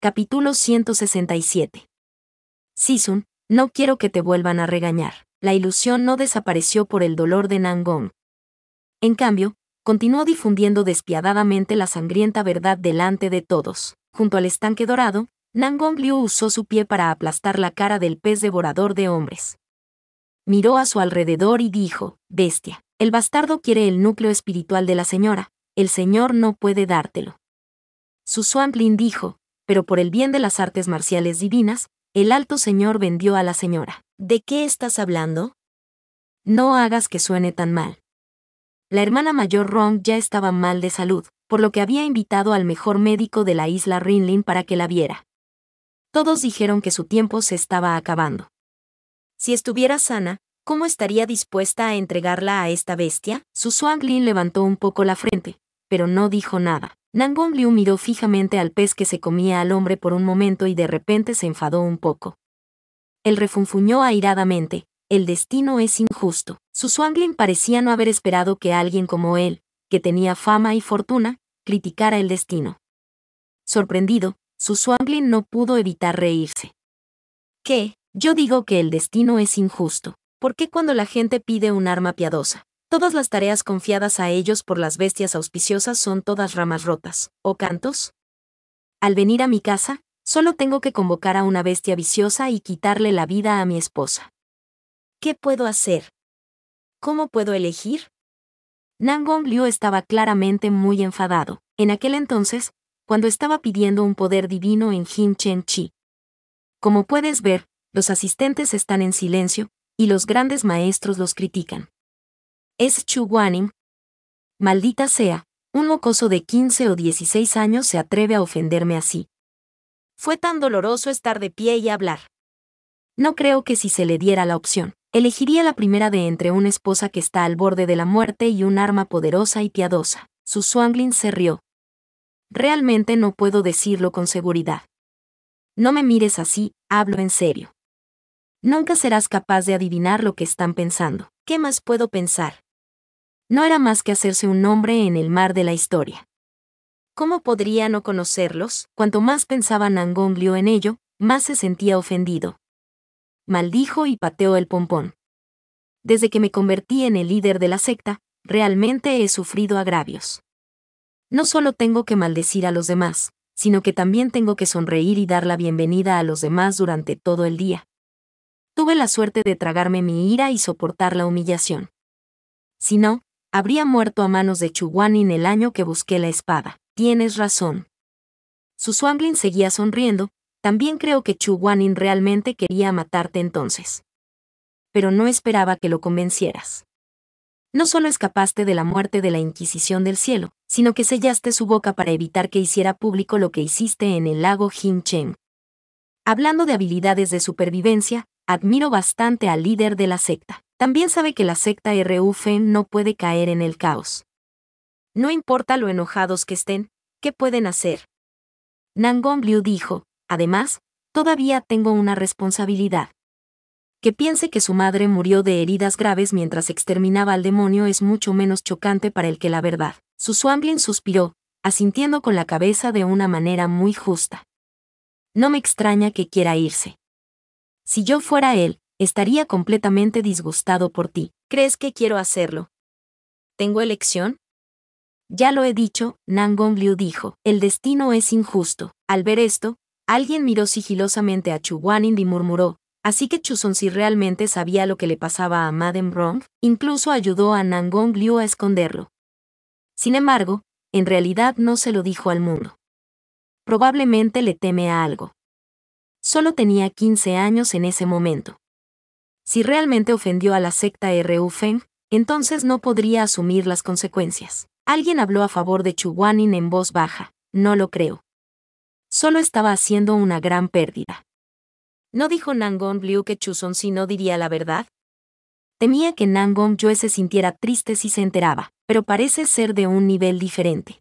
Capítulo 167. Sisun, no quiero que te vuelvan a regañar. La ilusión no desapareció por el dolor de Nangong. En cambio, continuó difundiendo despiadadamente la sangrienta verdad delante de todos. Junto al estanque dorado, Nangong Liu usó su pie para aplastar la cara del pez devorador de hombres. Miró a su alrededor y dijo: «Bestia, el bastardo quiere el núcleo espiritual de la señora, el señor no puede dártelo». Su Swanglin dijo: «Pero por el bien de las artes marciales divinas, el alto señor vendió a la señora». «¿De qué estás hablando?» «No hagas que suene tan mal». La hermana mayor Rong ya estaba mal de salud, por lo que había invitado al mejor médico de la isla Rinlin para que la viera. Todos dijeron que su tiempo se estaba acabando. Si estuviera sana, ¿cómo estaría dispuesta a entregarla a esta bestia? Su Swanglin levantó un poco la frente, pero no dijo nada. Nangong Liu miró fijamente al pez que se comía al hombre por un momento y de repente se enfadó un poco. Él refunfuñó airadamente: «El destino es injusto». Su Swanglin parecía no haber esperado que alguien como él, que tenía fama y fortuna, criticara el destino. Sorprendido, su Swanglin no pudo evitar reírse. «¿Qué? Yo digo que el destino es injusto. ¿Por qué cuando la gente pide un arma piadosa, todas las tareas confiadas a ellos por las bestias auspiciosas son todas ramas rotas, o cantos? Al venir a mi casa, solo tengo que convocar a una bestia viciosa y quitarle la vida a mi esposa. ¿Qué puedo hacer? ¿Cómo puedo elegir?» Nangong Liu estaba claramente muy enfadado, en aquel entonces, cuando estaba pidiendo un poder divino en Him Chen Chi. Como puedes ver, los asistentes están en silencio, y los grandes maestros los critican. ¿Es Chu Guanin? Maldita sea, un mocoso de 15 o 16 años se atreve a ofenderme así. Fue tan doloroso estar de pie y hablar. No creo que si se le diera la opción, elegiría la primera de entre una esposa que está al borde de la muerte y un arma poderosa y piadosa. Su Swanglin se rió. Realmente no puedo decirlo con seguridad. No me mires así, hablo en serio. Nunca serás capaz de adivinar lo que están pensando. ¿Qué más puedo pensar? No era más que hacerse un nombre en el mar de la historia. ¿Cómo podría no conocerlos? Cuanto más pensaba Nangong Liu en ello, más se sentía ofendido. Maldijo y pateó el pompón. Desde que me convertí en el líder de la secta, realmente he sufrido agravios. No solo tengo que maldecir a los demás, sino que también tengo que sonreír y dar la bienvenida a los demás durante todo el día. Tuve la suerte de tragarme mi ira y soportar la humillación. Si no, habría muerto a manos de Chu Guanin el año que busqué la espada. Tienes razón. Su Swanglin seguía sonriendo. También creo que Chu Guanin realmente quería matarte entonces. Pero no esperaba que lo convencieras. No solo escapaste de la muerte de la Inquisición del Cielo, sino que sellaste su boca para evitar que hiciera público lo que hiciste en el lago Him Chen. Hablando de habilidades de supervivencia, admiro bastante al líder de la secta. También sabe que la secta RU Feng no puede caer en el caos. No importa lo enojados que estén, ¿qué pueden hacer? Nangong Liu dijo: «Además, todavía tengo una responsabilidad. Que piense que su madre murió de heridas graves mientras exterminaba al demonio es mucho menos chocante para él que la verdad». Su Swanglin suspiró, asintiendo con la cabeza de una manera muy justa. «No me extraña que quiera irse. Si yo fuera él, estaría completamente disgustado por ti. ¿Crees que quiero hacerlo? ¿Tengo elección?» «Ya lo he dicho», Nangong Liu dijo, «el destino es injusto». Al ver esto, alguien miró sigilosamente a Chu Guanin y murmuró: «Así que Chu Sonsi realmente sabía lo que le pasaba a Madame Rong». Incluso ayudó a Nangong Liu a esconderlo. Sin embargo, en realidad no se lo dijo al mundo. Probablemente le teme a algo. Solo tenía 15 años en ese momento. Si realmente ofendió a la secta RU Feng, entonces no podría asumir las consecuencias. Alguien habló a favor de Chu Guanin en voz baja. «No lo creo. Solo estaba haciendo una gran pérdida». ¿No dijo Nangong Liu que Chu Sonsi no diría la verdad? Temía que Nangong Yue se sintiera triste si se enteraba, pero parece ser de un nivel diferente.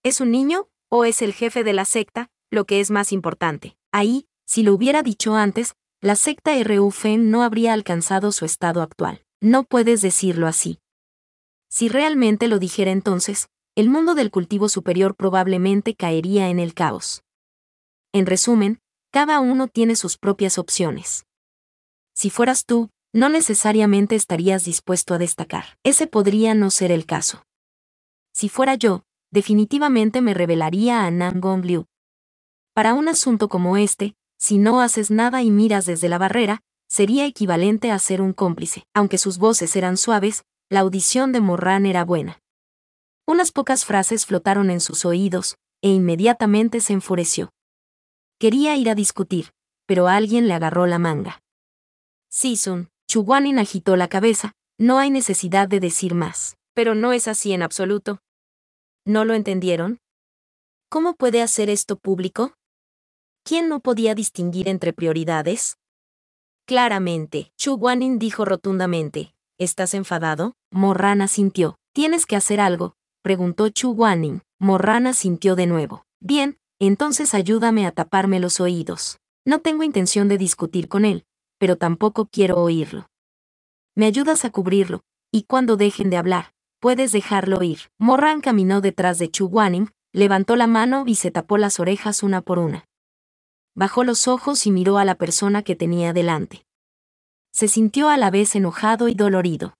¿Es un niño, o es el jefe de la secta, lo que es más importante? Ahí, si lo hubiera dicho antes, la secta RU Feng no habría alcanzado su estado actual. No puedes decirlo así. Si realmente lo dijera entonces, el mundo del cultivo superior probablemente caería en el caos. En resumen, cada uno tiene sus propias opciones. Si fueras tú, no necesariamente estarías dispuesto a destacar. Ese podría no ser el caso. Si fuera yo, definitivamente me rebelaría a Nam Gong Liu. Para un asunto como este, si no haces nada y miras desde la barrera, sería equivalente a ser un cómplice. Aunque sus voces eran suaves, la audición de Morran era buena. Unas pocas frases flotaron en sus oídos, e inmediatamente se enfureció. Quería ir a discutir, pero alguien le agarró la manga. Sisun, Chu Guanin agitó la cabeza, no hay necesidad de decir más. Pero no es así en absoluto. ¿No lo entendieron? ¿Cómo puede hacer esto público? ¿Quién no podía distinguir entre prioridades? Claramente, Chu Guanin dijo rotundamente. ¿Estás enfadado? Morran asintió. ¿Tienes que hacer algo?, preguntó Chu Guanin. Morran asintió de nuevo. Bien, entonces ayúdame a taparme los oídos. No tengo intención de discutir con él, pero tampoco quiero oírlo. Me ayudas a cubrirlo, y cuando dejen de hablar, puedes dejarlo ir. Morran caminó detrás de Chu Guanin, levantó la mano y se tapó las orejas una por una. Bajó los ojos y miró a la persona que tenía delante. Se sintió a la vez enojado y dolorido.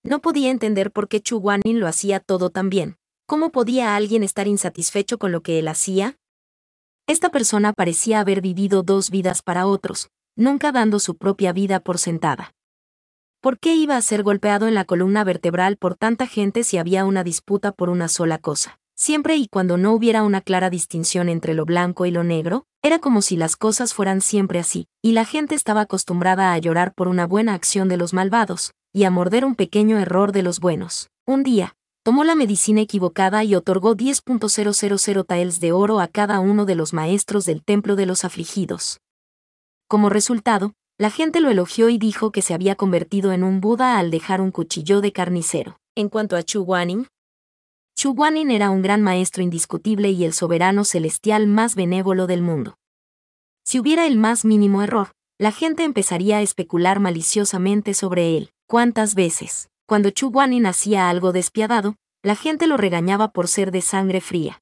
No podía entender por qué Chu Guanin lo hacía todo tan bien. ¿Cómo podía alguien estar insatisfecho con lo que él hacía? Esta persona parecía haber vivido dos vidas para otros, nunca dando su propia vida por sentada. ¿Por qué iba a ser golpeado en la columna vertebral por tanta gente si había una disputa por una sola cosa? Siempre y cuando no hubiera una clara distinción entre lo blanco y lo negro, era como si las cosas fueran siempre así, y la gente estaba acostumbrada a llorar por una buena acción de los malvados, y a morder un pequeño error de los buenos. Un día, tomó la medicina equivocada y otorgó 10.000 taels de oro a cada uno de los maestros del templo de los afligidos. Como resultado, la gente lo elogió y dijo que se había convertido en un Buda al dejar un cuchillo de carnicero. En cuanto a Chu Guanin era un gran maestro indiscutible y el soberano celestial más benévolo del mundo. Si hubiera el más mínimo error, la gente empezaría a especular maliciosamente sobre él. ¿Cuántas veces, cuando Chu Guanin hacía algo despiadado, la gente lo regañaba por ser de sangre fría?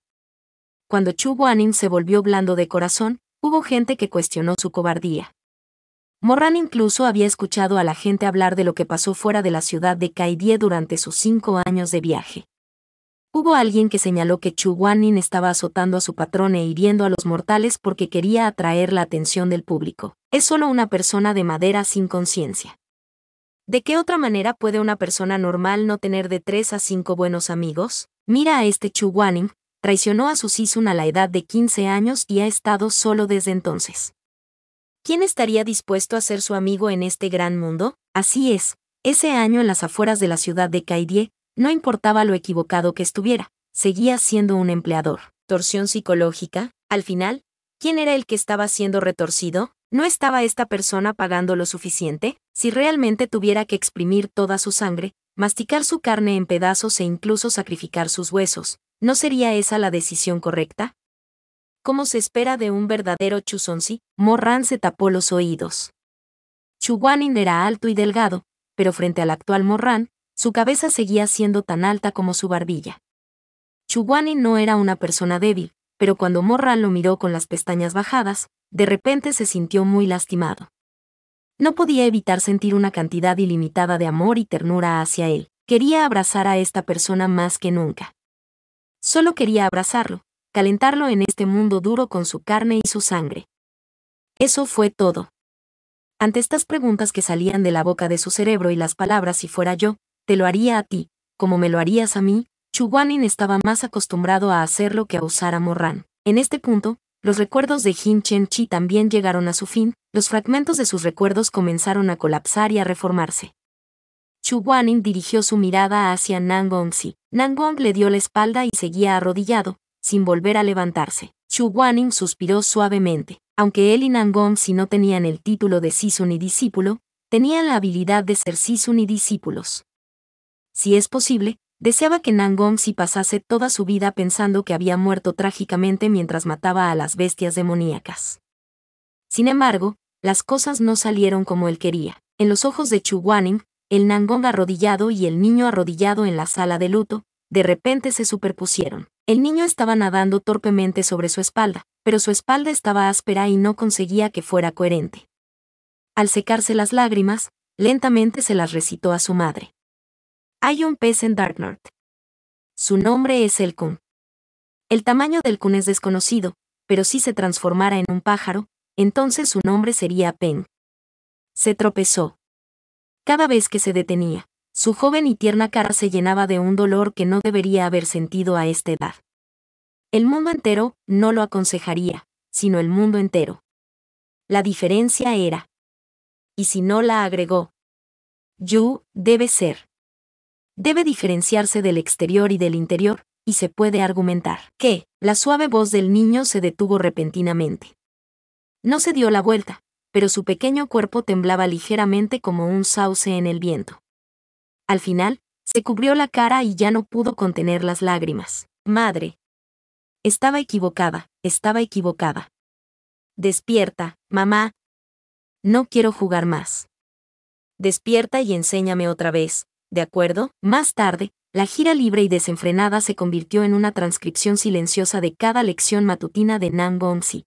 Cuando Chu Guanin se volvió blando de corazón, hubo gente que cuestionó su cobardía. Morran incluso había escuchado a la gente hablar de lo que pasó fuera de la ciudad de Kaidie durante sus 5 años de viaje. Hubo alguien que señaló que Chu Guanin estaba azotando a su patrón e hiriendo a los mortales porque quería atraer la atención del público. Es solo una persona de madera sin conciencia. ¿De qué otra manera puede una persona normal no tener de 3 a 5 buenos amigos? Mira a este Chu Guanin, traicionó a su Sisun a la edad de 15 años y ha estado solo desde entonces. ¿Quién estaría dispuesto a ser su amigo en este gran mundo? Así es, ese año en las afueras de la ciudad de Kaidie, no importaba lo equivocado que estuviera, seguía siendo un empleador. ¿Torsión psicológica? Al final, ¿quién era el que estaba siendo retorcido? ¿No estaba esta persona pagando lo suficiente? Si realmente tuviera que exprimir toda su sangre, masticar su carne en pedazos e incluso sacrificar sus huesos, ¿no sería esa la decisión correcta? ¿Cómo se espera de un verdadero Chuzonzi? Morran se tapó los oídos. Chu Guanin era alto y delgado, pero frente al actual Morran, su cabeza seguía siendo tan alta como su barbilla. Chu Guanin no era una persona débil, pero cuando Morran lo miró con las pestañas bajadas, de repente se sintió muy lastimado. No podía evitar sentir una cantidad ilimitada de amor y ternura hacia él. Quería abrazar a esta persona más que nunca. Solo quería abrazarlo, calentarlo en este mundo duro con su carne y su sangre. Eso fue todo. Ante estas preguntas que salían de la boca de su cerebro y las palabras "si fuera yo, te lo haría a ti, como me lo harías a mí", Chu Guanin estaba más acostumbrado a hacerlo que a usar a Morran. En este punto, los recuerdos de Jin Chen Chi también llegaron a su fin, los fragmentos de sus recuerdos comenzaron a colapsar y a reformarse. Chu Guanin dirigió su mirada hacia Nan Gongzi. Nan Gong le dio la espalda y seguía arrodillado, sin volver a levantarse. Chu Guanin suspiró suavemente. Aunque él y Nan Gongzi no tenían el título de Sisun y discípulo, tenían la habilidad de ser Sisun y discípulos. Si es posible, deseaba que Nan Gongzi pasase toda su vida pensando que había muerto trágicamente mientras mataba a las bestias demoníacas. Sin embargo, las cosas no salieron como él quería. En los ojos de Chu Guanin, el Nan Gong arrodillado y el niño arrodillado en la sala de luto, de repente se superpusieron. El niño estaba nadando torpemente sobre su espalda, pero su espalda estaba áspera y no conseguía que fuera coherente. Al secarse las lágrimas, lentamente se las recitó a su madre. Hay un pez en Darknorth. Su nombre es el kun. El tamaño del kun es desconocido, pero si se transformara en un pájaro, entonces su nombre sería Peng. Se tropezó. Cada vez que se detenía, su joven y tierna cara se llenaba de un dolor que no debería haber sentido a esta edad. El mundo entero no lo aconsejaría, sino el mundo entero. La diferencia era. Y si no la agregó. Yu debe ser. Debe diferenciarse del exterior y del interior, y se puede argumentar que la suave voz del niño se detuvo repentinamente. No se dio la vuelta, pero su pequeño cuerpo temblaba ligeramente como un sauce en el viento. Al final, se cubrió la cara y ya no pudo contener las lágrimas. Madre. Estaba equivocada, estaba equivocada. Despierta, mamá. No quiero jugar más. Despierta y enséñame otra vez, ¿de acuerdo? Más tarde, la gira libre y desenfrenada se convirtió en una transcripción silenciosa de cada lección matutina de Nan Gongzi.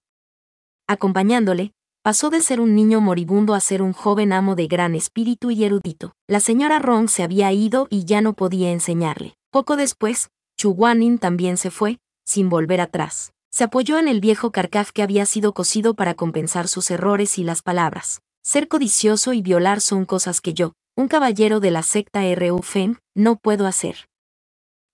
Acompañándole, pasó de ser un niño moribundo a ser un joven amo de gran espíritu y erudito. La señora Rong se había ido y ya no podía enseñarle. Poco después, Chu Guanin también se fue, sin volver atrás. Se apoyó en el viejo carcaj que había sido cosido para compensar sus errores y las palabras. Ser codicioso y violar son cosas que yo, un caballero de la secta Ru Feng, no puedo hacer.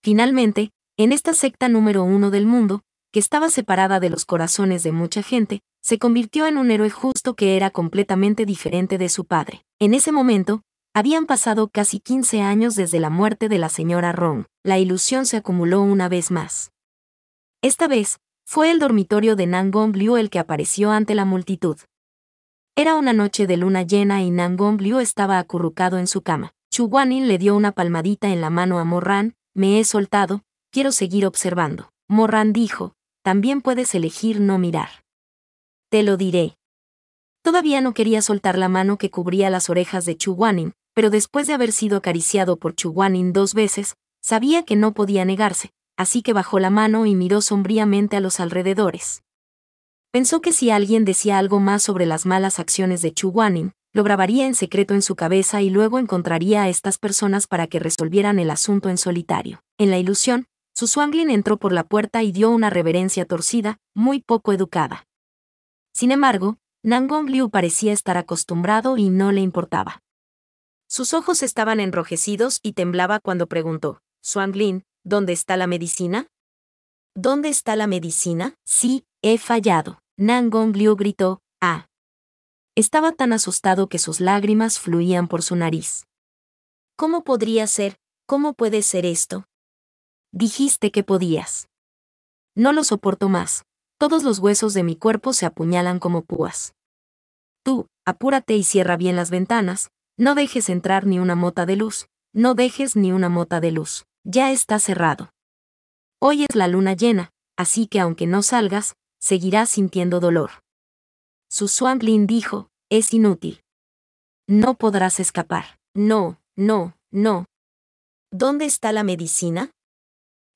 Finalmente, en esta secta número 1 del mundo, que estaba separada de los corazones de mucha gente, se convirtió en un héroe justo que era completamente diferente de su padre. En ese momento, habían pasado casi 15 años desde la muerte de la señora Rong. La ilusión se acumuló una vez más. Esta vez, fue el dormitorio de Nan Gongbliu el que apareció ante la multitud. Era una noche de luna llena y Nan Gongbliu estaba acurrucado en su cama. Chu Guanin le dio una palmadita en la mano a Morran. Me he soltado, quiero seguir observando. Morran dijo, también puedes elegir no mirar. Te lo diré. Todavía no quería soltar la mano que cubría las orejas de Chu Guanin, pero después de haber sido acariciado por Chu Guanin 2 veces, sabía que no podía negarse, así que bajó la mano y miró sombríamente a los alrededores. Pensó que si alguien decía algo más sobre las malas acciones de Chu Guanin, lo grabaría en secreto en su cabeza y luego encontraría a estas personas para que resolvieran el asunto en solitario. En la ilusión, Su Suanglin entró por la puerta y dio una reverencia torcida, muy poco educada. Sin embargo, Nan Gongbliu parecía estar acostumbrado y no le importaba. Sus ojos estaban enrojecidos y temblaba cuando preguntó, Suanglin, ¿dónde está la medicina? ¿Dónde está la medicina? Sí, he fallado. Nan Gongbliu gritó, ¡ah! Estaba tan asustado que sus lágrimas fluían por su nariz. ¿Cómo podría ser? ¿Cómo puede ser esto? Dijiste que podías. No lo soporto más. Todos los huesos de mi cuerpo se apuñalan como púas. Tú, apúrate y cierra bien las ventanas, no dejes entrar ni una mota de luz, no dejes ni una mota de luz. Ya está cerrado. Hoy es la luna llena, así que aunque no salgas, seguirás sintiendo dolor. Su Suanglin dijo, es inútil. No podrás escapar. No, no, no. ¿Dónde está la medicina?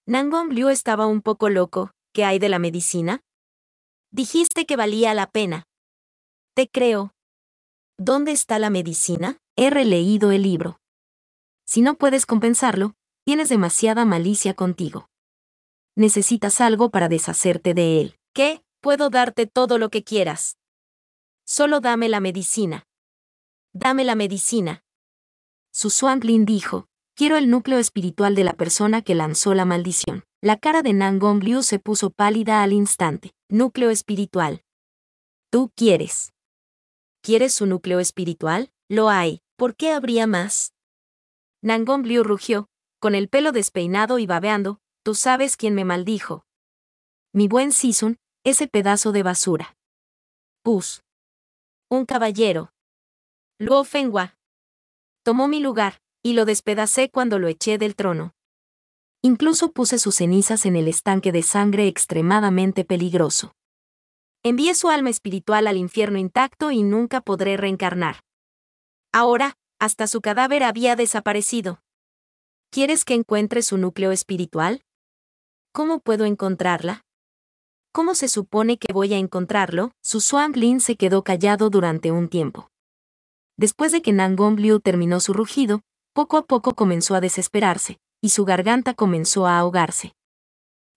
Nan Gongbliu estaba un poco loco. ¿Qué hay de la medicina? Dijiste que valía la pena. Te creo. ¿Dónde está la medicina? He releído el libro. Si no puedes compensarlo, tienes demasiada malicia contigo. Necesitas algo para deshacerte de él. ¿Qué? Puedo darte todo lo que quieras. Solo dame la medicina. Dame la medicina. Su Suanglin dijo, quiero el núcleo espiritual de la persona que lanzó la maldición. La cara de Nan Gongbliu se puso pálida al instante. Núcleo espiritual. ¿Tú quieres? ¿Quieres su núcleo espiritual? Lo hay. ¿Por qué habría más? Nan Gongbliu rugió, con el pelo despeinado y babeando, tú sabes quién me maldijo. Mi buen Sisun, ese pedazo de basura. Pus. Un caballero. Luo Fenghua. Tomó mi lugar, y lo despedacé cuando lo eché del trono. Incluso puse sus cenizas en el estanque de sangre extremadamente peligroso. Envié su alma espiritual al infierno intacto y nunca podré reencarnar. Ahora, hasta su cadáver había desaparecido. ¿Quieres que encuentre su núcleo espiritual? ¿Cómo puedo encontrarla? ¿Cómo se supone que voy a encontrarlo? Su Zhuang Lin se quedó callado durante un tiempo. Después de que Nangong Liu terminó su rugido, poco a poco comenzó a desesperarse, y su garganta comenzó a ahogarse.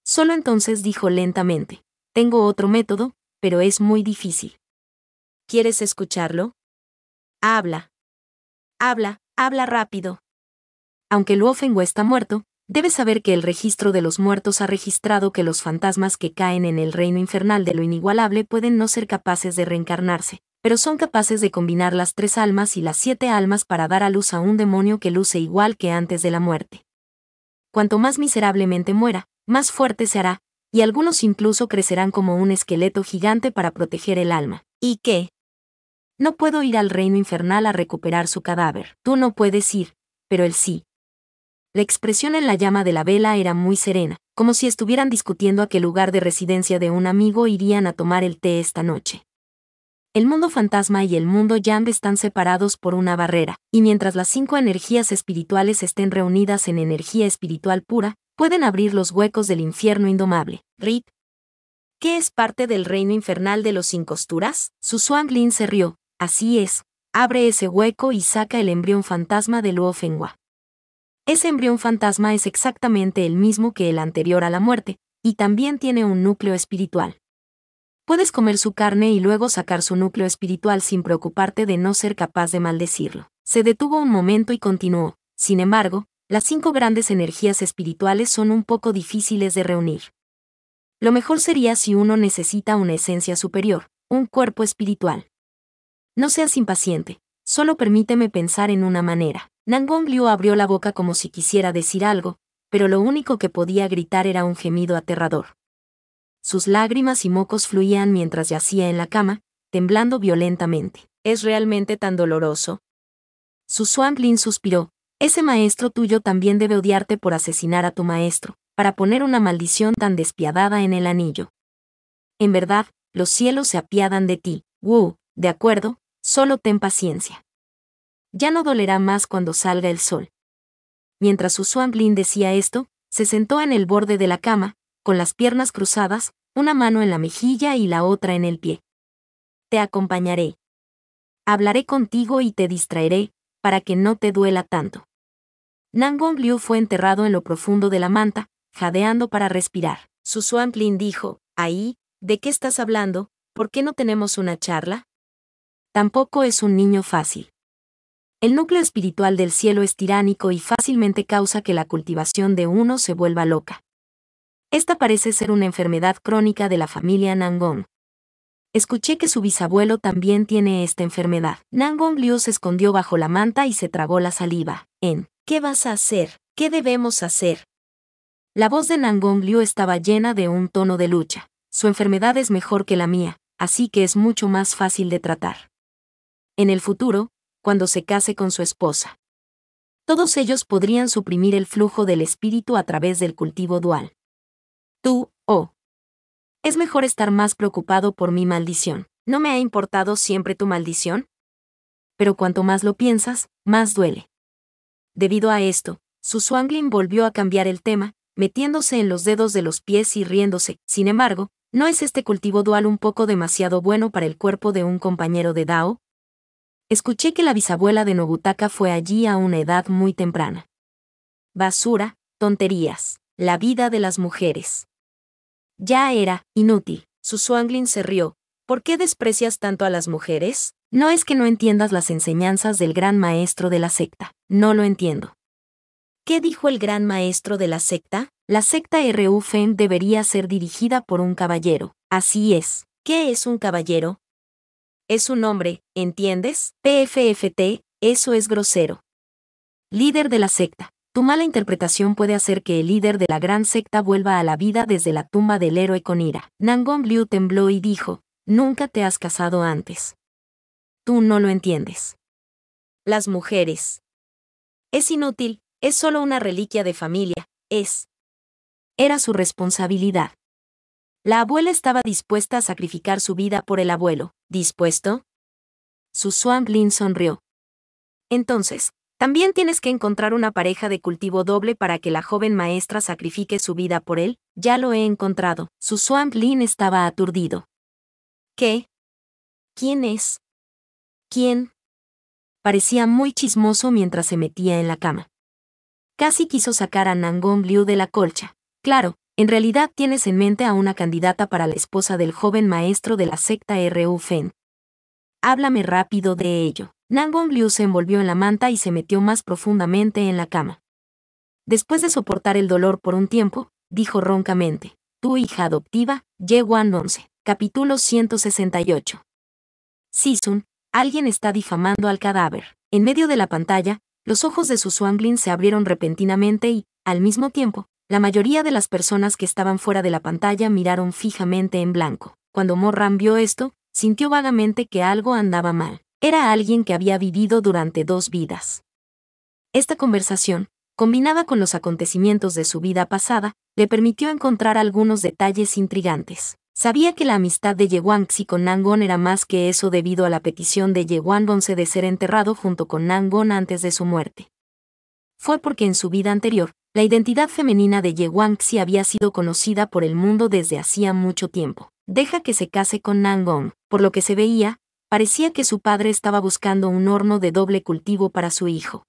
Solo entonces dijo lentamente: tengo otro método, pero es muy difícil. ¿Quieres escucharlo? Habla. Habla rápido. Aunque Luo Fenghui está muerto, debes saber que el registro de los muertos ha registrado que los fantasmas que caen en el reino infernal de lo inigualable pueden no ser capaces de reencarnarse, pero son capaces de combinar las 3 almas y las 7 almas para dar a luz a un demonio que luce igual que antes de la muerte. Cuanto más miserablemente muera, más fuerte se hará, y algunos incluso crecerán como un esqueleto gigante para proteger el alma. ¿Y qué? No puedo ir al reino infernal a recuperar su cadáver. Tú no puedes ir, pero él sí. La expresión en la llama de la vela era muy serena, como si estuvieran discutiendo a qué lugar de residencia de un amigo irían a tomar el té esta noche. El mundo fantasma y el mundo Yamb están separados por una barrera, y mientras las 5 energías espirituales estén reunidas en energía espiritual pura, pueden abrir los huecos del infierno indomable. ¿Rip? ¿Qué es parte del reino infernal de los sin costuras? Su Zhuang Lin se rió. Así es, abre ese hueco y saca el embrión fantasma de Luo Fenghui. Ese embrión fantasma es exactamente el mismo que el anterior a la muerte, y también tiene un núcleo espiritual. Puedes comer su carne y luego sacar su núcleo espiritual sin preocuparte de no ser capaz de maldecirlo. Se detuvo un momento y continuó: sin embargo, las 5 grandes energías espirituales son un poco difíciles de reunir. Lo mejor sería si uno necesita una esencia superior, un cuerpo espiritual. No seas impaciente, solo permíteme pensar en una manera. Nangong Liu abrió la boca como si quisiera decir algo, pero lo único que podía gritar era un gemido aterrador. Sus lágrimas y mocos fluían mientras yacía en la cama, temblando violentamente. ¿Es realmente tan doloroso? Su Zhuang Lin suspiró. Ese maestro tuyo también debe odiarte por asesinar a tu maestro, para poner una maldición tan despiadada en el anillo. En verdad, los cielos se apiadan de ti. Wu, de acuerdo, solo ten paciencia. Ya no dolerá más cuando salga el sol. Mientras su Zhuang Lin decía esto, se sentó en el borde de la cama, con las piernas cruzadas, una mano en la mejilla y la otra en el pie. Te acompañaré. Hablaré contigo y te distraeré, para que no te duela tanto. Nangong Liu fue enterrado en lo profundo de la manta, jadeando para respirar. Su Zhuang Lin dijo: «Ahí, ¿de qué estás hablando? ¿Por qué no tenemos una charla?» Tampoco es un niño fácil. El núcleo espiritual del cielo es tiránico y fácilmente causa que la cultivación de uno se vuelva loca. Esta parece ser una enfermedad crónica de la familia Nangong. Escuché que su bisabuelo también tiene esta enfermedad. Nangong Liu se escondió bajo la manta y se tragó la saliva. ¿Qué vas a hacer? ¿Qué debemos hacer? La voz de Nangong Liu estaba llena de un tono de lucha. Su enfermedad es mejor que la mía, así que es mucho más fácil de tratar. En el futuro, cuando se case con su esposa, todos ellos podrían suprimir el flujo del espíritu a través del cultivo dual. Tú, es mejor estar más preocupado por mi maldición. ¿No me ha importado siempre tu maldición? Pero cuanto más lo piensas, más duele. Debido a esto, su Zhuang Lin volvió a cambiar el tema, metiéndose en los dedos de los pies y riéndose. Sin embargo, ¿no es este cultivo dual un poco demasiado bueno para el cuerpo de un compañero de Dao? Escuché que la bisabuela de Nobutaka fue allí a una edad muy temprana. Basura, tonterías, la vida de las mujeres. Ya era inútil. Su Zhuang Lin se rió. ¿Por qué desprecias tanto a las mujeres? No es que no entiendas las enseñanzas del gran maestro de la secta. No lo entiendo. ¿Qué dijo el gran maestro de la secta? La secta Ru Feng debería ser dirigida por un caballero. Así es. ¿Qué es un caballero? Es un hombre, ¿entiendes? PFFT, eso es grosero. Líder de la secta. Tu mala interpretación puede hacer que el líder de la gran secta vuelva a la vida desde la tumba del héroe con ira. Nangong Liu tembló y dijo: «Nunca te has casado antes. Tú no lo entiendes. Las mujeres. Es inútil, es solo una reliquia de familia, Era su responsabilidad. La abuela estaba dispuesta a sacrificar su vida por el abuelo. ¿Dispuesto?» Su Zhuang Lin sonrió. Entonces, También tienes que encontrar una pareja de cultivo doble para que la joven maestra sacrifique su vida por él. Ya lo he encontrado. Su Swanglin estaba aturdido. ¿Qué? ¿Quién es? ¿Quién? Parecía muy chismoso mientras se metía en la cama. Casi quiso sacar a Nangong Liu de la colcha. Claro, en realidad tienes en mente a una candidata para la esposa del joven maestro de la secta Ru Feng. Háblame rápido de ello. Nangong Liu se envolvió en la manta y se metió más profundamente en la cama. Después de soportar el dolor por un tiempo, dijo roncamente: tu hija adoptiva, Ye Wan 11. Capítulo 168. Sisun, alguien está difamando al cadáver. En medio de la pantalla, los ojos de su Swanglin se abrieron repentinamente y, al mismo tiempo, la mayoría de las personas que estaban fuera de la pantalla miraron fijamente en blanco. Cuando Morran vio esto, sintió vagamente que algo andaba mal. Era alguien que había vivido durante 2 vidas. Esta conversación, combinada con los acontecimientos de su vida pasada, le permitió encontrar algunos detalles intrigantes. Sabía que la amistad de Ye Guangxi con Nangong era más que eso debido a la petición de Ye Guangdong de ser enterrado junto con Nangong antes de su muerte. Fue porque en su vida anterior, la identidad femenina de Ye Guangxi había sido conocida por el mundo desde hacía mucho tiempo. Deja que se case con Nangong. Por lo que se veía, parecía que su padre estaba buscando un horno de doble cultivo para su hijo.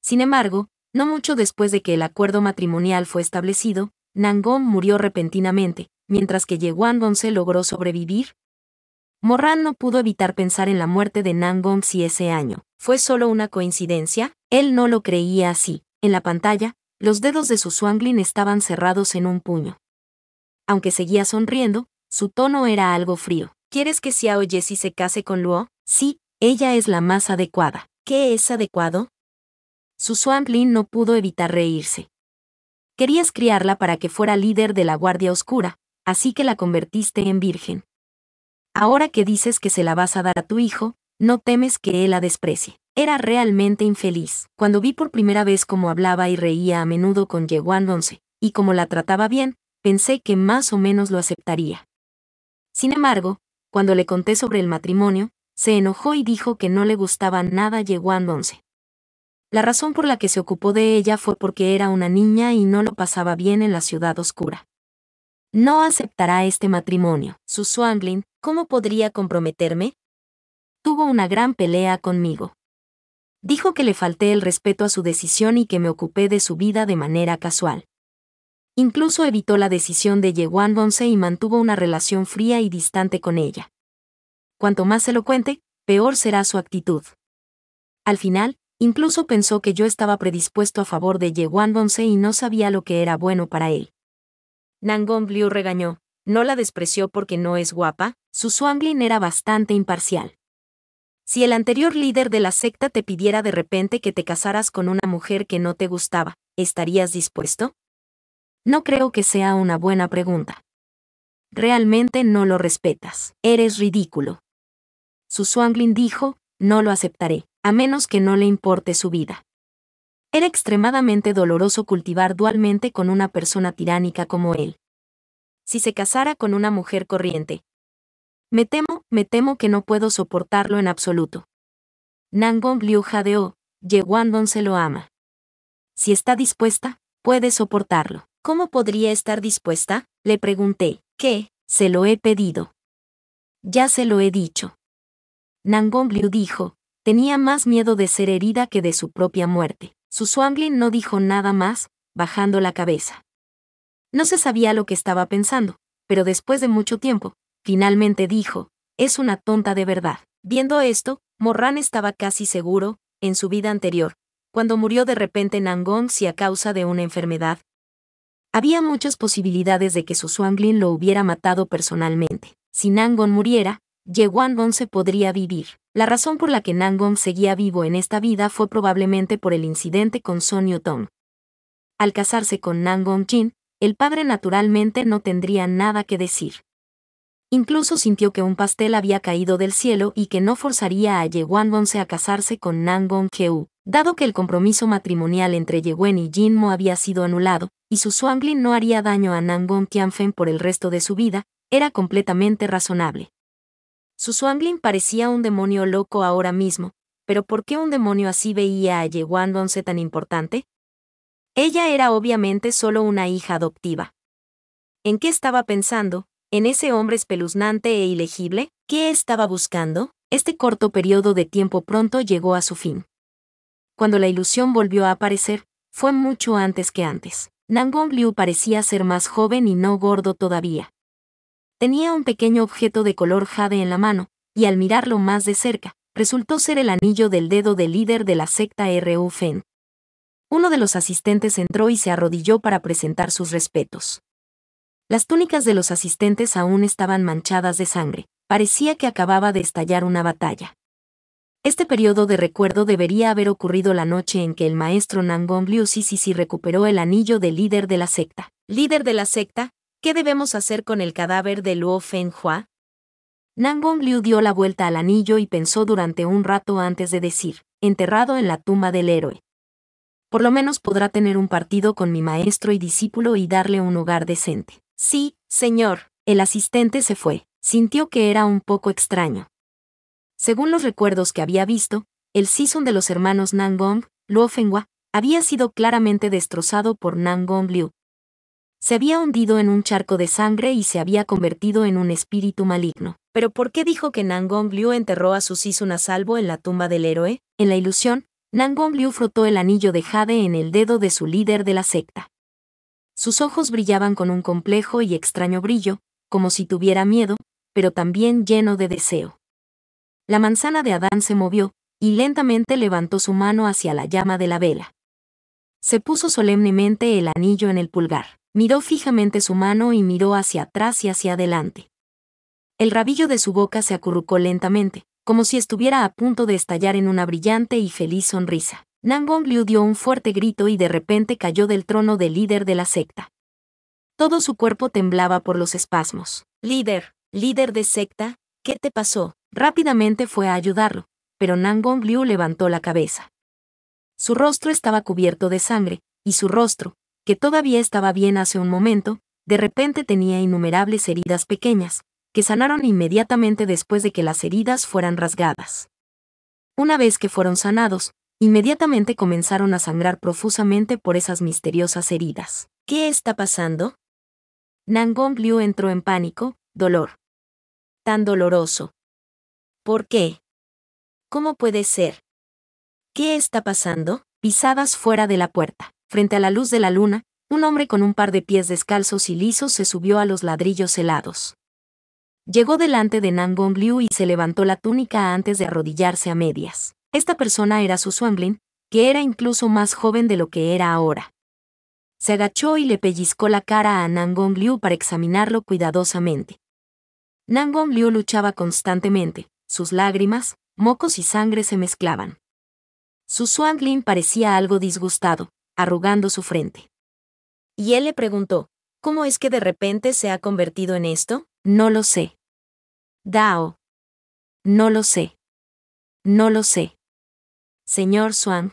Sin embargo, no mucho después de que el acuerdo matrimonial fue establecido, Nangong murió repentinamente, mientras que Ye Guangdong logró sobrevivir. Morran no pudo evitar pensar en la muerte de Nangong si ese año fue solo una coincidencia. Él no lo creía así. En la pantalla, los dedos de su Swanglin estaban cerrados en un puño. Aunque seguía sonriendo, su tono era algo frío. ¿Quieres que Xiao Jessie se case con Luo? Sí, ella es la más adecuada. ¿Qué es adecuado? Su Swanglin no pudo evitar reírse. Querías criarla para que fuera líder de la Guardia Oscura, así que la convertiste en virgen. Ahora que dices que se la vas a dar a tu hijo, no temes que él la desprecie. Era realmente infeliz. Cuando vi por primera vez cómo hablaba y reía a menudo con Ye Guangdong, y cómo la trataba bien, pensé que más o menos lo aceptaría. Sin embargo, cuando le conté sobre el matrimonio, se enojó y dijo que no le gustaba nada Ye Guangdong. La razón por la que se ocupó de ella fue porque era una niña y no lo pasaba bien en la ciudad oscura. No aceptará este matrimonio. Su Swanglin, ¿cómo podría comprometerme? Tuvo una gran pelea conmigo. Dijo que le falté el respeto a su decisión y que me ocupé de su vida de manera casual. Incluso evitó la decisión de Ye Guangdong y mantuvo una relación fría y distante con ella. Cuanto más se lo cuente, peor será su actitud. Al final, incluso pensó que yo estaba predispuesto a favor de Ye Guangdong y no sabía lo que era bueno para él. Nangong Liu regañó. ¿No la despreció porque no es guapa? Su Swanglin era bastante imparcial. Si el anterior líder de la secta te pidiera de repente que te casaras con una mujer que no te gustaba, ¿estarías dispuesto? No creo que sea una buena pregunta. Realmente no lo respetas. Eres ridículo. Su Swanglin dijo, no lo aceptaré, a menos que no le importe su vida. Era extremadamente doloroso cultivar dualmente con una persona tiránica como él. Si se casara con una mujer corriente. Me temo que no puedo soportarlo en absoluto. Nangong Liu jadeó, Ye Guangdong se lo ama. Si está dispuesta, puede soportarlo. ¿Cómo podría estar dispuesta? Le pregunté. ¿Qué? Se lo he pedido. Ya se lo he dicho. Nangong Liu dijo, tenía más miedo de ser herida que de su propia muerte. Su Swanglin no dijo nada más, bajando la cabeza. No se sabía lo que estaba pensando, pero después de mucho tiempo, finalmente dijo, es una tonta de verdad. Viendo esto, Morran estaba casi seguro, en su vida anterior, cuando murió de repente Nangong a causa de una enfermedad. Había muchas posibilidades de que su Swanglin lo hubiera matado personalmente. Si Nangong muriera, Ye Guangdong podría vivir. La razón por la que Nangong seguía vivo en esta vida fue probablemente por el incidente con Son Yutong. Al casarse con Nangong Jin, el padre naturalmente no tendría nada que decir. Incluso sintió que un pastel había caído del cielo y que no forzaría a Ye Guangdong a casarse con Nangong Geu. Dado que el compromiso matrimonial entre Ye Wen y Jin Mo había sido anulado, y su Swanglin no haría daño a Nangong Tianfen por el resto de su vida, era completamente razonable. Su Swanglin parecía un demonio loco ahora mismo, pero ¿por qué un demonio así veía a Ye Wandong tan importante? Ella era obviamente solo una hija adoptiva. ¿En qué estaba pensando? ¿En ese hombre espeluznante e ilegible? ¿Qué estaba buscando? Este corto periodo de tiempo pronto llegó a su fin. Cuando la ilusión volvió a aparecer, fue mucho antes que antes. Nangong Liu parecía ser más joven y no gordo todavía. Tenía un pequeño objeto de color jade en la mano, y al mirarlo más de cerca, resultó ser el anillo del dedo del líder de la secta Ru Fen. Uno de los asistentes entró y se arrodilló para presentar sus respetos. Las túnicas de los asistentes aún estaban manchadas de sangre, parecía que acababa de estallar una batalla. Este periodo de recuerdo debería haber ocurrido la noche en que el maestro Nangong Liu sí recuperó el anillo del líder de la secta. ¿Líder de la secta? ¿Qué debemos hacer con el cadáver de Luo Fenghua? Nangong Liu dio la vuelta al anillo y pensó durante un rato antes de decir, enterrado en la tumba del héroe. Por lo menos podrá tener un partido con mi maestro y discípulo y darle un hogar decente. Sí, señor. El asistente se fue. Sintió que era un poco extraño. Según los recuerdos que había visto, el Season de los hermanos Nangong, Luo Fenghua, había sido claramente destrozado por Nangong Liu. Se había hundido en un charco de sangre y se había convertido en un espíritu maligno. ¿Pero por qué dijo que Nangong Liu enterró a su Season a salvo en la tumba del héroe? En la ilusión, Nangong Liu frotó el anillo de jade en el dedo de su líder de la secta. Sus ojos brillaban con un complejo y extraño brillo, como si tuviera miedo, pero también lleno de deseo. La manzana de Adán se movió, y lentamente levantó su mano hacia la llama de la vela. Se puso solemnemente el anillo en el pulgar, miró fijamente su mano y miró hacia atrás y hacia adelante. El rabillo de su boca se acurrucó lentamente, como si estuviera a punto de estallar en una brillante y feliz sonrisa. Nangong Liu dio un fuerte grito y de repente cayó del trono del líder de la secta. Todo su cuerpo temblaba por los espasmos. Líder de secta, ¿qué te pasó? Rápidamente fue a ayudarlo, pero Nangong Liu levantó la cabeza. Su rostro estaba cubierto de sangre, y su rostro, que todavía estaba bien hace un momento, de repente tenía innumerables heridas pequeñas, que sanaron inmediatamente después de que las heridas fueran rasgadas. Una vez que fueron sanados, inmediatamente comenzaron a sangrar profusamente por esas misteriosas heridas. ¿Qué está pasando? Nangong Liu entró en pánico, dolor. Tan doloroso. ¿Por qué? ¿Cómo puede ser? ¿Qué está pasando? Pisadas fuera de la puerta. Frente a la luz de la luna, un hombre con un par de pies descalzos y lisos se subió a los ladrillos helados. Llegó delante de Nangong Liu y se levantó la túnica antes de arrodillarse a medias. Esta persona era Su Xuanglin, que era incluso más joven de lo que era ahora. Se agachó y le pellizcó la cara a Nangong Liu para examinarlo cuidadosamente. Nangong Liu luchaba constantemente, sus lágrimas, mocos y sangre se mezclaban. Su Xuanglin parecía algo disgustado, arrugando su frente. Y él le preguntó, ¿cómo es que de repente se ha convertido en esto? No lo sé. Dao. No lo sé. No lo sé. Señor Xuan.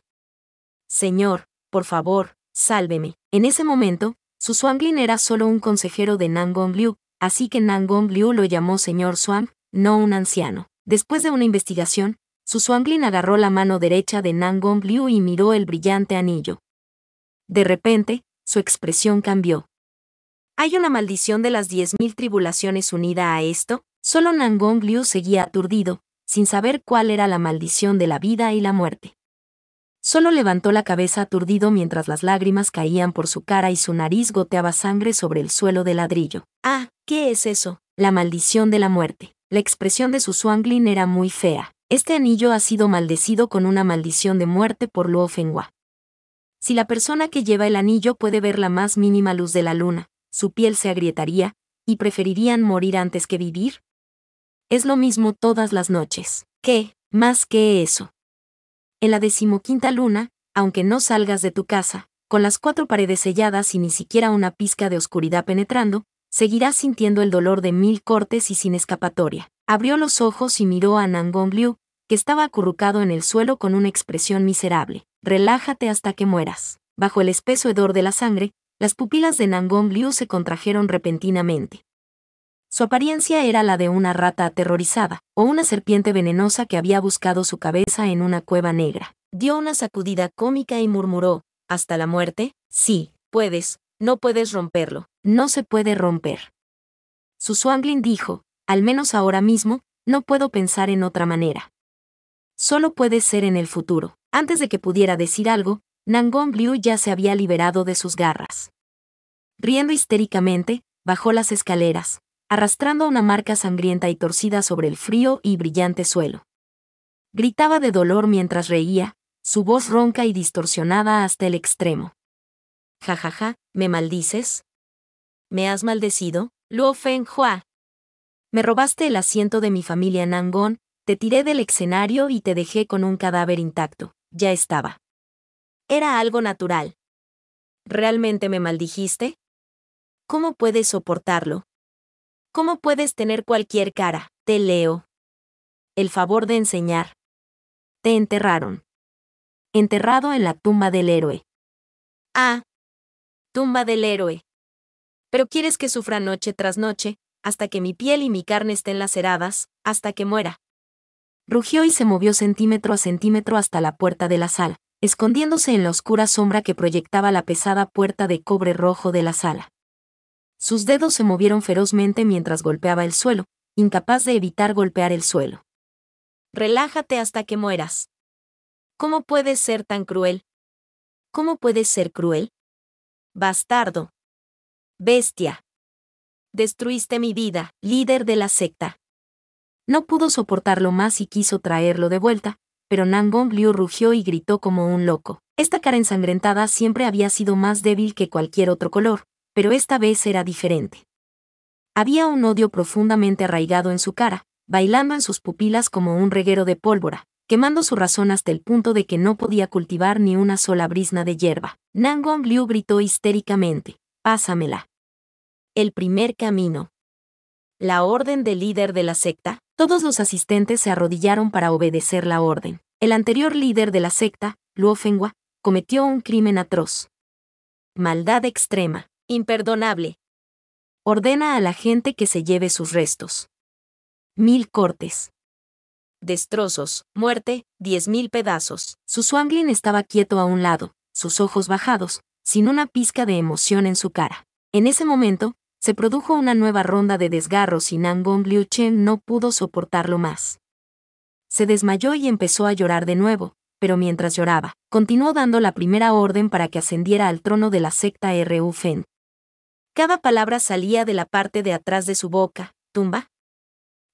Señor, por favor, sálveme. En ese momento, Su Xuanglin era solo un consejero de Nangong Liu, así que Nangong Liu lo llamó señor Xuan, no un anciano. Después de una investigación, Su Xuanglin agarró la mano derecha de Nangong Liu y miró el brillante anillo. De repente, su expresión cambió. ¿Hay una maldición de las 10.000 tribulaciones unida a esto? Solo Nangong Liu seguía aturdido, sin saber cuál era la maldición de la vida y la muerte. Solo levantó la cabeza aturdido mientras las lágrimas caían por su cara y su nariz goteaba sangre sobre el suelo de ladrillo. Ah, ¿qué es eso? La maldición de la muerte. La expresión de Su Xuanglin era muy fea. Este anillo ha sido maldecido con una maldición de muerte por Luo Fenghua. Si la persona que lleva el anillo puede ver la más mínima luz de la luna, su piel se agrietaría, y preferirían morir antes que vivir. Es lo mismo todas las noches. ¿Qué? Más que eso. En la 15ª luna, aunque no salgas de tu casa, con las 4 paredes selladas y ni siquiera una pizca de oscuridad penetrando, seguirás sintiendo el dolor de 1000 cortes y sin escapatoria. Abrió los ojos y miró a Nangong Liu, que estaba acurrucado en el suelo con una expresión miserable. Relájate hasta que mueras. Bajo el espeso hedor de la sangre, las pupilas de Nangong Liu se contrajeron repentinamente. Su apariencia era la de una rata aterrorizada, o una serpiente venenosa que había buscado su cabeza en una cueva negra. Dio una sacudida cómica y murmuró, ¿hasta la muerte? Sí, puedes, no puedes romperlo. No se puede romper. Su Swanglin dijo, al menos ahora mismo, no puedo pensar en otra manera. Solo puede ser en el futuro. Antes de que pudiera decir algo, Nangong Liu ya se había liberado de sus garras. Riendo histéricamente, bajó las escaleras, arrastrando una marca sangrienta y torcida sobre el frío y brillante suelo. Gritaba de dolor mientras reía, su voz ronca y distorsionada hasta el extremo. «Jajaja, ¿me maldices? ¿Me has maldecido, Luo Fenghua? Me robaste el asiento de mi familia Nangong, te tiré del escenario y te dejé con un cadáver intacto, ya estaba. Era algo natural. ¿Realmente me maldijiste? ¿Cómo puedes soportarlo? ¿Cómo puedes tener cualquier cara? Te leo. El favor de enseñar. Te enterraron. Enterrado en la tumba del héroe. Ah. Tumba del héroe. Pero quieres que sufra noche tras noche, hasta que mi piel y mi carne estén laceradas, hasta que muera. Rugió y se movió centímetro a centímetro hasta la puerta de la sala, escondiéndose en la oscura sombra que proyectaba la pesada puerta de cobre rojo de la sala. Sus dedos se movieron ferozmente mientras golpeaba el suelo, incapaz de evitar golpear el suelo. Relájate hasta que mueras. ¿Cómo puedes ser tan cruel? ¿Cómo puedes ser cruel? Bastardo. Bestia. Destruiste mi vida, líder de la secta. No pudo soportarlo más y quiso traerlo de vuelta, pero Nangong Liu rugió y gritó como un loco. Esta cara ensangrentada siempre había sido más débil que cualquier otro color, pero esta vez era diferente. Había un odio profundamente arraigado en su cara, bailando en sus pupilas como un reguero de pólvora, quemando su razón hasta el punto de que no podía cultivar ni una sola brizna de hierba. Nangong Liu gritó histéricamente, «Pásamela». El primer camino. La orden del líder de la secta. Todos los asistentes se arrodillaron para obedecer la orden. El anterior líder de la secta, Luo Fenghua, cometió un crimen atroz. Maldad extrema, imperdonable. Ordena a la gente que se lleve sus restos. 1000 cortes. Destrozos, muerte, 10.000 pedazos. Su Swanglin estaba quieto a un lado, sus ojos bajados, sin una pizca de emoción en su cara. En ese momento, se produjo una nueva ronda de desgarros y Nangong Liu Chen no pudo soportarlo más. Se desmayó y empezó a llorar de nuevo, pero mientras lloraba, continuó dando la primera orden para que ascendiera al trono de la secta Ru Fen. Cada palabra salía de la parte de atrás de su boca. ¿Tumba?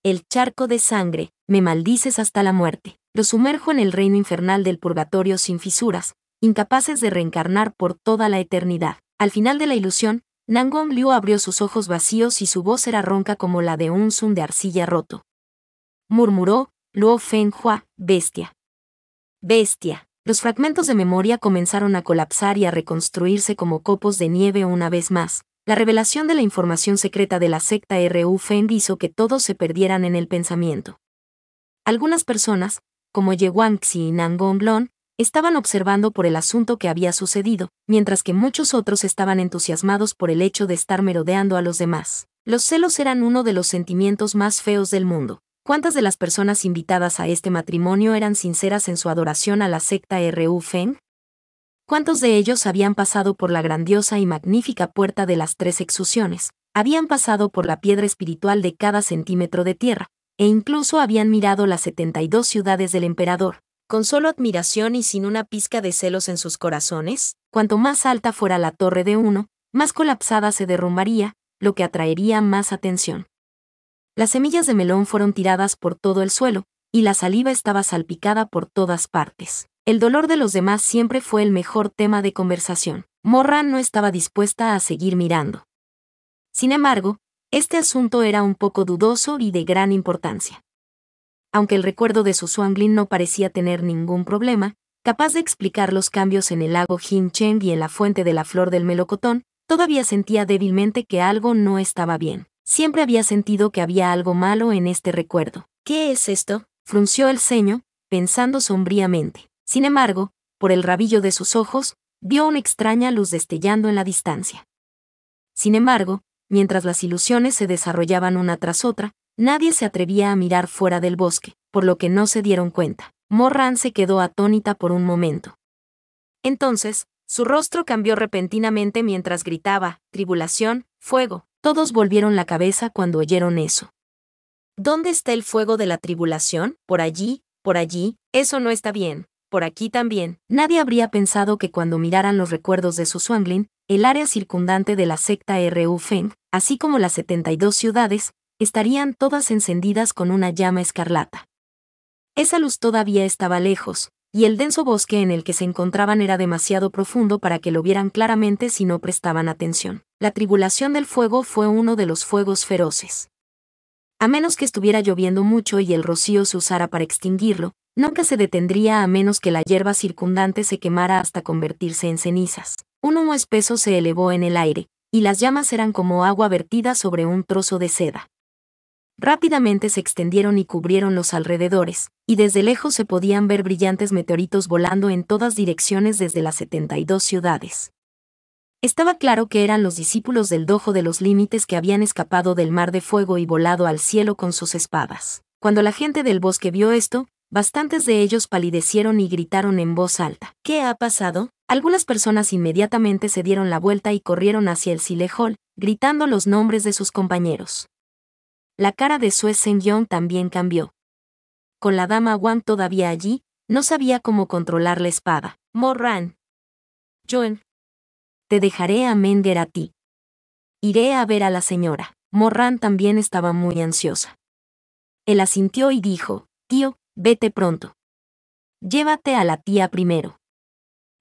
El charco de sangre, me maldices hasta la muerte. Lo sumerjo en el reino infernal del purgatorio sin fisuras, incapaces de reencarnar por toda la eternidad. Al final de la ilusión, Nangong Liu abrió sus ojos vacíos y su voz era ronca como la de un sun de arcilla roto. Murmuró, Luo Fenghua, bestia. Bestia. Los fragmentos de memoria comenzaron a colapsar y a reconstruirse como copos de nieve una vez más. La revelación de la información secreta de la secta Ru Fen hizo que todos se perdieran en el pensamiento. Algunas personas, como Ye Guangxi y Nangong Lon, estaban observando por el asunto que había sucedido, mientras que muchos otros estaban entusiasmados por el hecho de estar merodeando a los demás. Los celos eran uno de los sentimientos más feos del mundo. ¿Cuántas de las personas invitadas a este matrimonio eran sinceras en su adoración a la secta Ru Fen? ¿Cuántos de ellos habían pasado por la grandiosa y magnífica puerta de las 3 exusiones? Habían pasado por la piedra espiritual de cada centímetro de tierra, e incluso habían mirado las 72 ciudades del emperador. Con solo admiración y sin una pizca de celos en sus corazones, cuanto más alta fuera la torre de uno, más colapsada se derrumbaría, lo que atraería más atención. Las semillas de melón fueron tiradas por todo el suelo, y la saliva estaba salpicada por todas partes. El dolor de los demás siempre fue el mejor tema de conversación. Morra no estaba dispuesta a seguir mirando. Sin embargo, este asunto era un poco dudoso y de gran importancia. Aunque el recuerdo de su Swanglin no parecía tener ningún problema, capaz de explicar los cambios en el lago Jin Cheng y en la fuente de la flor del melocotón, todavía sentía débilmente que algo no estaba bien. Siempre había sentido que había algo malo en este recuerdo. ¿Qué es esto? Frunció el ceño, pensando sombríamente. Sin embargo, por el rabillo de sus ojos, vio una extraña luz destellando en la distancia. Sin embargo, mientras las ilusiones se desarrollaban una tras otra, nadie se atrevía a mirar fuera del bosque, por lo que no se dieron cuenta. Morran se quedó atónita por un momento. Entonces, su rostro cambió repentinamente mientras gritaba, «Tribulación, fuego». Todos volvieron la cabeza cuando oyeron eso. ¿Dónde está el fuego de la tribulación? Por allí, eso no está bien. Por aquí también. Nadie habría pensado que cuando miraran los recuerdos de su Suanglin, el área circundante de la secta Ru Feng, así como las 72 ciudades, estarían todas encendidas con una llama escarlata. Esa luz todavía estaba lejos, y el denso bosque en el que se encontraban era demasiado profundo para que lo vieran claramente si no prestaban atención. La tribulación del fuego fue uno de los fuegos feroces. A menos que estuviera lloviendo mucho y el rocío se usara para extinguirlo, nunca se detendría a menos que la hierba circundante se quemara hasta convertirse en cenizas. Un humo espeso se elevó en el aire, y las llamas eran como agua vertida sobre un trozo de seda. Rápidamente se extendieron y cubrieron los alrededores, y desde lejos se podían ver brillantes meteoritos volando en todas direcciones desde las 72 ciudades. Estaba claro que eran los discípulos del Dojo de los Límites que habían escapado del mar de fuego y volado al cielo con sus espadas. Cuando la gente del bosque vio esto, bastantes de ellos palidecieron y gritaron en voz alta. ¿Qué ha pasado? Algunas personas inmediatamente se dieron la vuelta y corrieron hacia el Sile Hall, gritando los nombres de sus compañeros. La cara de Sue Seung-yong también cambió. Con la dama Wang todavía allí, no sabía cómo controlar la espada. Morran. Joen. Te dejaré a Menger a ti. Iré a ver a la señora. Morran también estaba muy ansiosa. Él asintió y dijo, tío, vete pronto. Llévate a la tía primero.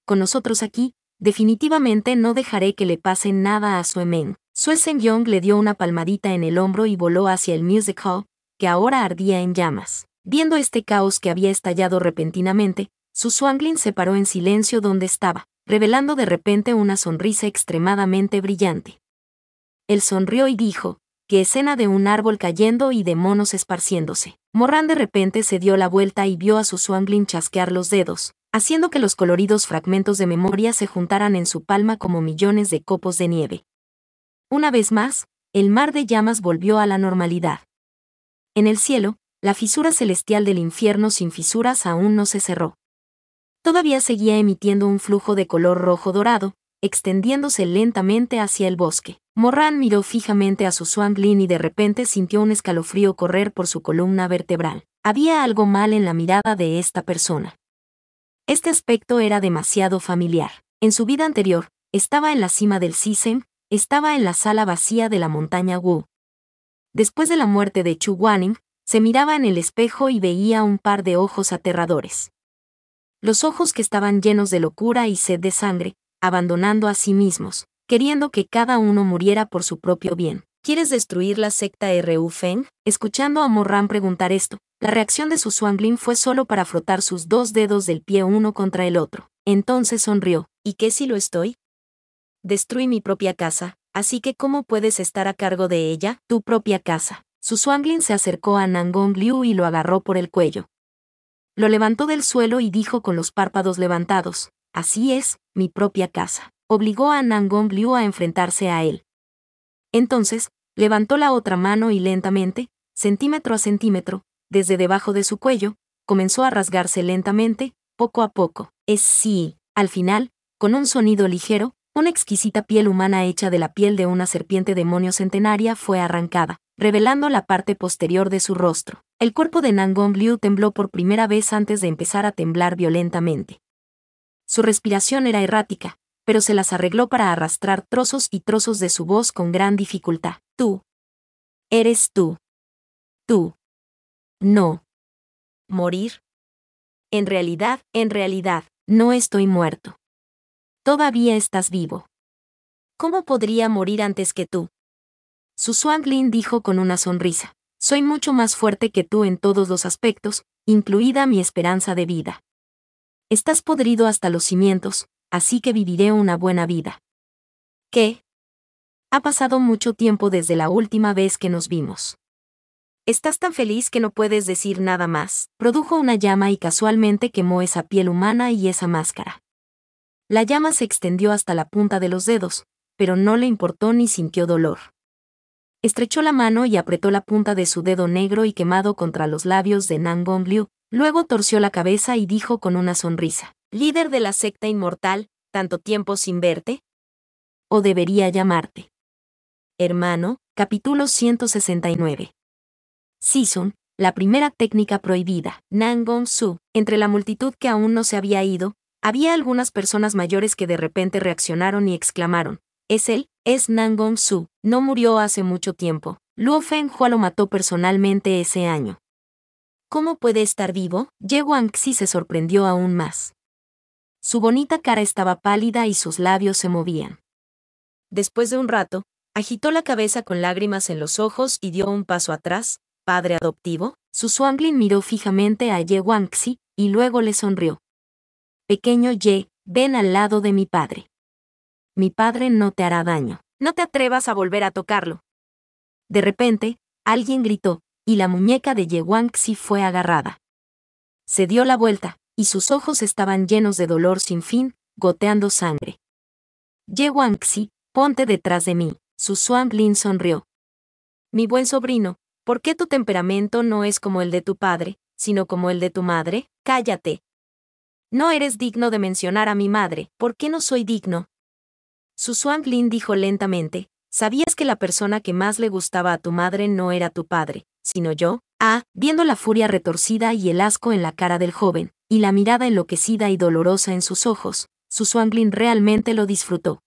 Con nosotros aquí, definitivamente no dejaré que le pase nada a Sue Meng. Sue Seung-yong le dio una palmadita en el hombro y voló hacia el Music Hall, que ahora ardía en llamas. Viendo este caos que había estallado repentinamente, su Suanglin se paró en silencio donde estaba, revelando de repente una sonrisa extremadamente brillante. Él sonrió y dijo, «¿Qué escena de un árbol cayendo y de monos esparciéndose?» Morran de repente se dio la vuelta y vio a su Suanglin chasquear los dedos, haciendo que los coloridos fragmentos de memoria se juntaran en su palma como millones de copos de nieve. Una vez más, el mar de llamas volvió a la normalidad. En el cielo, la fisura celestial del infierno sin fisuras aún no se cerró. Todavía seguía emitiendo un flujo de color rojo dorado, extendiéndose lentamente hacia el bosque. Morran miró fijamente a su Suanglin y de repente sintió un escalofrío correr por su columna vertebral. Había algo mal en la mirada de esta persona. Este aspecto era demasiado familiar. En su vida anterior, estaba en la cima del Sisem, estaba en la sala vacía de la montaña Wu. Después de la muerte de Chu Guaning, se miraba en el espejo y veía un par de ojos aterradores. Los ojos que estaban llenos de locura y sed de sangre, abandonando a sí mismos, queriendo que cada uno muriera por su propio bien. ¿Quieres destruir la secta Ru Feng? Escuchando a Morran preguntar esto, la reacción de su Suanglin fue solo para frotar sus dos dedos del pie uno contra el otro. Entonces sonrió. ¿Y qué si lo estoy? Destruí mi propia casa, así que ¿cómo puedes estar a cargo de ella? Tu propia casa. Su Suanglin se acercó a Nangong Liu y lo agarró por el cuello. Lo levantó del suelo y dijo con los párpados levantados, «Así es, mi propia casa». Obligó a Nangong Liu a enfrentarse a él. Entonces, levantó la otra mano y lentamente, centímetro a centímetro, desde debajo de su cuello, comenzó a rasgarse lentamente, poco a poco. Sí, al final, con un sonido ligero, una exquisita piel humana hecha de la piel de una serpiente demonio centenaria fue arrancada, revelando la parte posterior de su rostro. El cuerpo de Nangong Liu tembló por primera vez antes de empezar a temblar violentamente. Su respiración era errática, pero se las arregló para arrastrar trozos y trozos de su voz con gran dificultad. Tú. Eres tú. Tú. No. ¿Morir? En realidad, no estoy muerto. Todavía estás vivo. ¿Cómo podría morir antes que tú? Su Suanglin dijo con una sonrisa. Soy mucho más fuerte que tú en todos los aspectos, incluida mi esperanza de vida. Estás podrido hasta los cimientos, así que viviré una buena vida. ¿Qué? Ha pasado mucho tiempo desde la última vez que nos vimos. Estás tan feliz que no puedes decir nada más. Produjo una llama y casualmente quemó esa piel humana y esa máscara. La llama se extendió hasta la punta de los dedos, pero no le importó ni sintió dolor. Estrechó la mano y apretó la punta de su dedo negro y quemado contra los labios de Nan Goong-liu, luego torció la cabeza y dijo con una sonrisa: «¿Líder de la secta inmortal, tanto tiempo sin verte? ¿O debería llamarte hermano?» Capítulo 169. Season, la primera técnica prohibida. Nan Gong-su. Entre la multitud que aún no se había ido, había algunas personas mayores que de repente reaccionaron y exclamaron: «Es él, es Nan Gong-su, no murió hace mucho tiempo. Luo Fenghua lo mató personalmente ese año». «¿Cómo puede estar vivo?». Ye Guangxi se sorprendió aún más. Su bonita cara estaba pálida y sus labios se movían. Después de un rato, agitó la cabeza con lágrimas en los ojos y dio un paso atrás. «¿Padre adoptivo?». Su Suanglin miró fijamente a Ye Guangxi y luego le sonrió. «Pequeño Ye, ven al lado de mi padre. Mi padre no te hará daño. No te atrevas a volver a tocarlo». De repente, alguien gritó, y la muñeca de Ye Guangxi fue agarrada. Se dio la vuelta, y sus ojos estaban llenos de dolor sin fin, goteando sangre. «Ye Guangxi, ponte detrás de mí». Su Suanglin sonrió. «Mi buen sobrino, ¿por qué tu temperamento no es como el de tu padre, sino como el de tu madre? Cállate. No eres digno de mencionar a mi madre. ¿Por qué no soy digno?». Su Suanglin dijo lentamente: «¿Sabías que la persona que más le gustaba a tu madre no era tu padre, sino yo?». Viendo la furia retorcida y el asco en la cara del joven, y la mirada enloquecida y dolorosa en sus ojos, su Suanglin realmente lo disfrutó.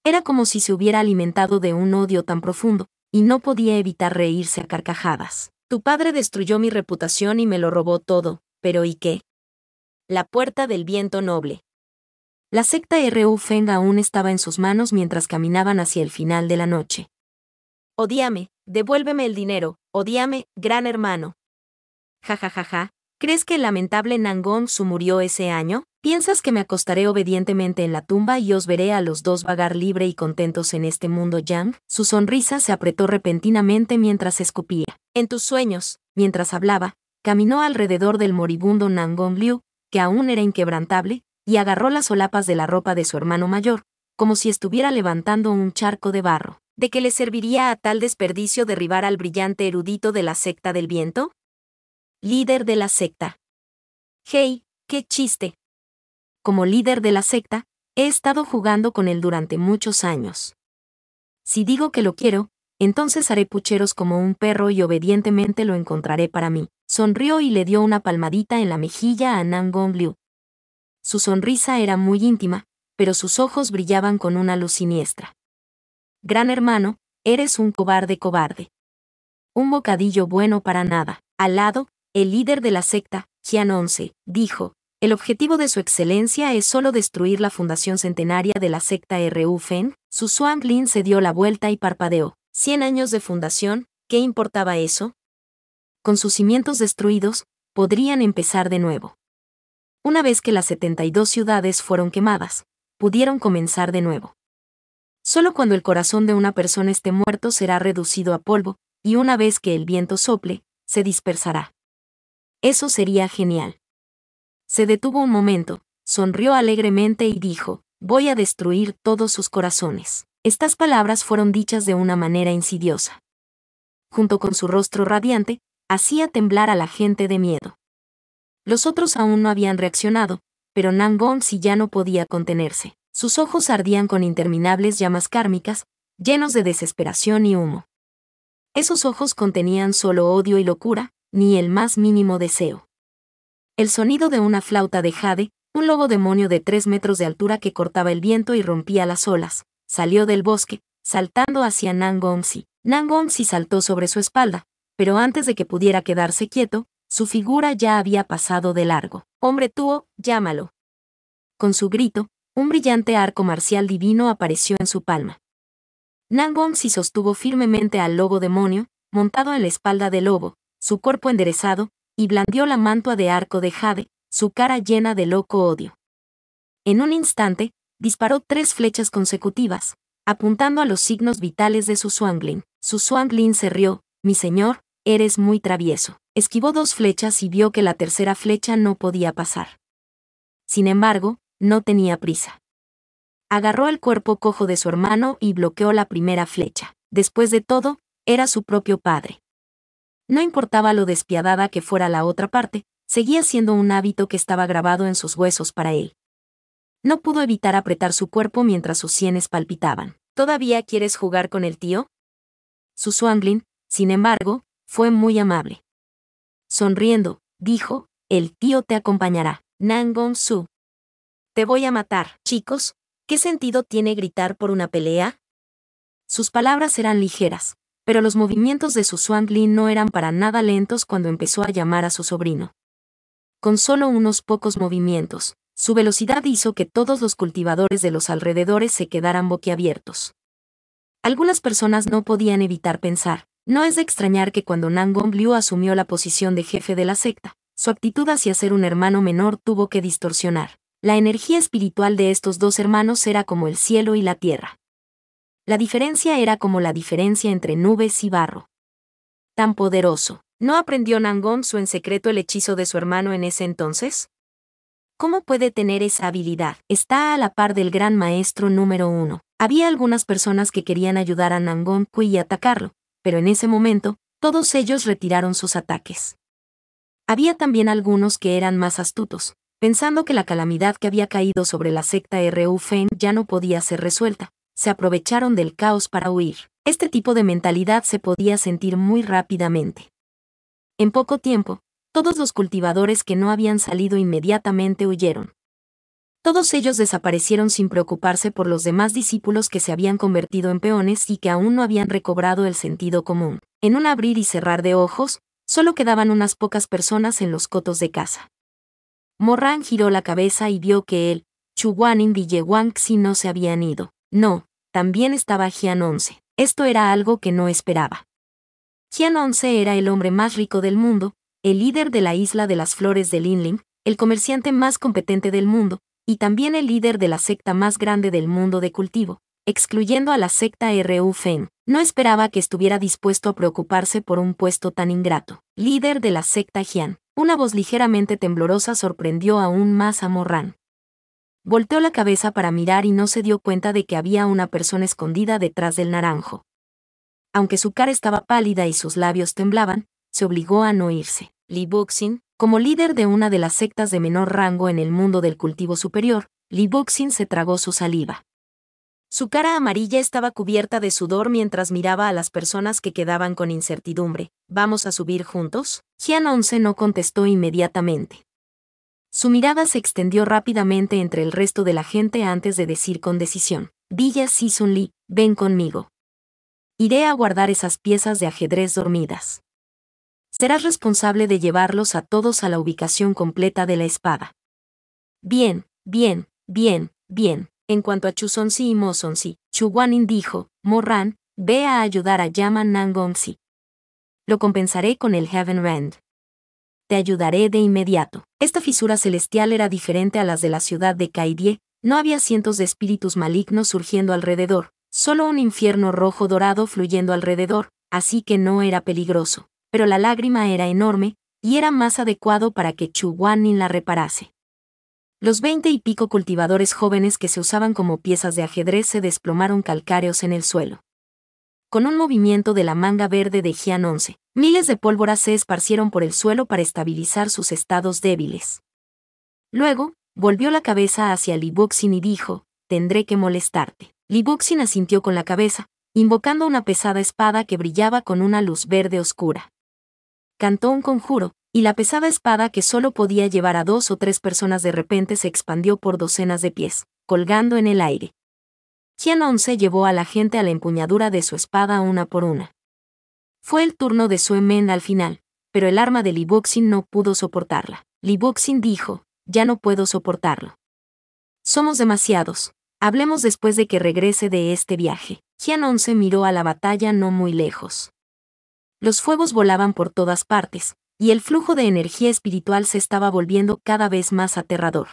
Era como si se hubiera alimentado de un odio tan profundo, y no podía evitar reírse a carcajadas. «Tu padre destruyó mi reputación y me lo robó todo, pero ¿y qué?». La puerta del viento noble. La secta Ru Feng aún estaba en sus manos mientras caminaban hacia el final de la noche. «Odíame, devuélveme el dinero, odíame, gran hermano». «Ja ja ja ja, ¿crees que el lamentable Nan Gong-su murió ese año? ¿Piensas que me acostaré obedientemente en la tumba y os veré a los dos vagar libre y contentos en este mundo yang?». Su sonrisa se apretó repentinamente mientras escupía. «En tus sueños». Mientras hablaba, caminó alrededor del moribundo Nan Gong-liu, que aún era inquebrantable, y agarró las solapas de la ropa de su hermano mayor, como si estuviera levantando un charco de barro. ¿De qué le serviría a tal desperdicio derribar al brillante erudito de la secta del viento? Líder de la secta. «Hey, qué chiste. Como líder de la secta, he estado jugando con él durante muchos años. Si digo que lo quiero, entonces haré pucheros como un perro y obedientemente lo encontraré para mí». Sonrió y le dio una palmadita en la mejilla a Nan Gong-liu. Su sonrisa era muy íntima, pero sus ojos brillaban con una luz siniestra. «Gran hermano, eres un cobarde cobarde. Un bocadillo bueno para nada». Al lado, el líder de la secta, Jian 11, dijo: «El objetivo de su excelencia es solo destruir la fundación centenaria de la secta Ru Feng». Su Suanglin se dio la vuelta y parpadeó. «¿100 años de fundación? ¿Qué importaba eso? Con sus cimientos destruidos, podrían empezar de nuevo. Una vez que las 72 ciudades fueron quemadas, pudieron comenzar de nuevo. Solo cuando el corazón de una persona esté muerto será reducido a polvo, y una vez que el viento sople, se dispersará. Eso sería genial». Se detuvo un momento, sonrió alegremente y dijo: «Voy a destruir todos sus corazones». Estas palabras fueron dichas de una manera insidiosa. Junto con su rostro radiante, hacía temblar a la gente de miedo. Los otros aún no habían reaccionado, pero Nan Gong-si ya no podía contenerse. Sus ojos ardían con interminables llamas kármicas, llenos de desesperación y humo. Esos ojos contenían solo odio y locura, ni el más mínimo deseo. El sonido de una flauta de jade, un lobo demonio de 3 metros de altura que cortaba el viento y rompía las olas, salió del bosque, saltando hacia Nan Gong-si. Nan Gong-si saltó sobre su espalda, pero antes de que pudiera quedarse quieto, su figura ya había pasado de largo. «Hombre Tuo, llámalo». Con su grito, un brillante arco marcial divino apareció en su palma. Nan Gong-si sostuvo firmemente al lobo demonio, montado en la espalda del lobo, su cuerpo enderezado, y blandió la mantua de arco de jade, su cara llena de loco odio. En un instante, disparó 3 flechas consecutivas, apuntando a los signos vitales de su Suanglin. Su Suanglin se rió: «Mi señor, eres muy travieso». Esquivó 2 flechas y vio que la tercera flecha no podía pasar. Sin embargo, no tenía prisa. Agarró el cuerpo cojo de su hermano y bloqueó la primera flecha. Después de todo, Era su propio padre. No importaba lo despiadada que fuera la otra parte, seguía siendo un hábito que estaba grabado en sus huesos para él. No pudo evitar apretar su cuerpo mientras sus sienes palpitaban. ¿Todavía quieres jugar con el tío? Su Swanglin, sin embargo, fue muy amable. Sonriendo, dijo, el tío te acompañará. Nangong Su. Te voy a matar. Chicos, ¿qué sentido tiene gritar por una pelea? Sus palabras eran ligeras, pero los movimientos de su Swanglin no eran para nada lentos cuando empezó a llamar a su sobrino. Con solo unos pocos movimientos, su velocidad hizo que todos los cultivadores de los alrededores se quedaran boquiabiertos. Algunas personas no podían evitar pensar, no es de extrañar que cuando Nangong Liu asumió la posición de jefe de la secta, su actitud hacia ser un hermano menor tuvo que distorsionar. La energía espiritual de estos dos hermanos era como el cielo y la tierra. La diferencia era como la diferencia entre nubes y barro. Tan poderoso. ¿No aprendió Nangong Su en secreto el hechizo de su hermano en ese entonces? ¿Cómo puede tener esa habilidad? Está a la par del gran maestro número 1. Había algunas personas que querían ayudar a Nangong Kui y atacarlo, pero en ese momento, todos ellos retiraron sus ataques. Había también algunos que eran más astutos, pensando que la calamidad que había caído sobre la secta Ru Feng ya no podía ser resuelta. Se aprovecharon del caos para huir. Este tipo de mentalidad se podía sentir muy rápidamente. En poco tiempo, todos los cultivadores que no habían salido inmediatamente huyeron. Todos ellos desaparecieron sin preocuparse por los demás discípulos que se habían convertido en peones y que aún no habían recobrado el sentido común. En un abrir y cerrar de ojos, solo quedaban unas pocas personas en los cotos de caza. Morran giró la cabeza y vio que él, Chuguanin y Yewangxi no se habían ido. No, también estaba Jian 11. Esto era algo que no esperaba. Jian 11 era el hombre más rico del mundo, el líder de la isla de las flores de Linling, el comerciante más competente del mundo, y también el líder de la secta más grande del mundo de cultivo, excluyendo a la secta Ru Feng. No esperaba que estuviera dispuesto a preocuparse por un puesto tan ingrato. Líder de la secta Jian. Una voz ligeramente temblorosa sorprendió aún más a Morran. Volteó la cabeza para mirar y no se dio cuenta de que había una persona escondida detrás del naranjo. Aunque su cara estaba pálida y sus labios temblaban, se obligó a no irse. Li Buxin, como líder de una de las sectas de menor rango en el mundo del cultivo superior, Li Buxin se tragó su saliva. Su cara amarilla estaba cubierta de sudor mientras miraba a las personas que quedaban con incertidumbre. ¿Vamos a subir juntos? Jian 11 no contestó inmediatamente. Su mirada se extendió rápidamente entre el resto de la gente antes de decir con decisión: Villa Sisun Li, ven conmigo. Iré a guardar esas piezas de ajedrez dormidas. Serás responsable de llevarlos a todos a la ubicación completa de la espada. Bien, bien, bien, bien. En cuanto a Chusonsi y Mosonsi, Chuguanin dijo: Morran, ve a ayudar a Yaman Nangongsi. Lo compensaré con el Heaven Rand. Te ayudaré de inmediato. Esta fisura celestial era diferente a las de la ciudad de Kaidie, no había cientos de espíritus malignos surgiendo alrededor, solo un infierno rojo dorado fluyendo alrededor, así que no era peligroso, pero la lágrima era enorme, y era más adecuado para que Chuguanin la reparase. Los 20 y pico cultivadores jóvenes que se usaban como piezas de ajedrez se desplomaron calcáreos en el suelo. Con un movimiento de la manga verde de Jian 11, miles de pólvoras se esparcieron por el suelo para estabilizar sus estados débiles. Luego, volvió la cabeza hacia Li Buxin y dijo: tendré que molestarte. Li Buxin asintió con la cabeza, invocando una pesada espada que brillaba con una luz verde oscura. Cantó un conjuro, y la pesada espada que solo podía llevar a 2 o 3 personas de repente se expandió por docenas de pies, colgando en el aire. Jian 11 llevó a la gente a la empuñadura de su espada una por una. Fue el turno de Sue Men al final, pero el arma de Li Buxin no pudo soportarla. Li Buxin dijo: ya no puedo soportarlo. Somos demasiados. Hablemos después de que regrese de este viaje. Jian 11 miró a la batalla no muy lejos. Los fuegos volaban por todas partes, y el flujo de energía espiritual se estaba volviendo cada vez más aterrador.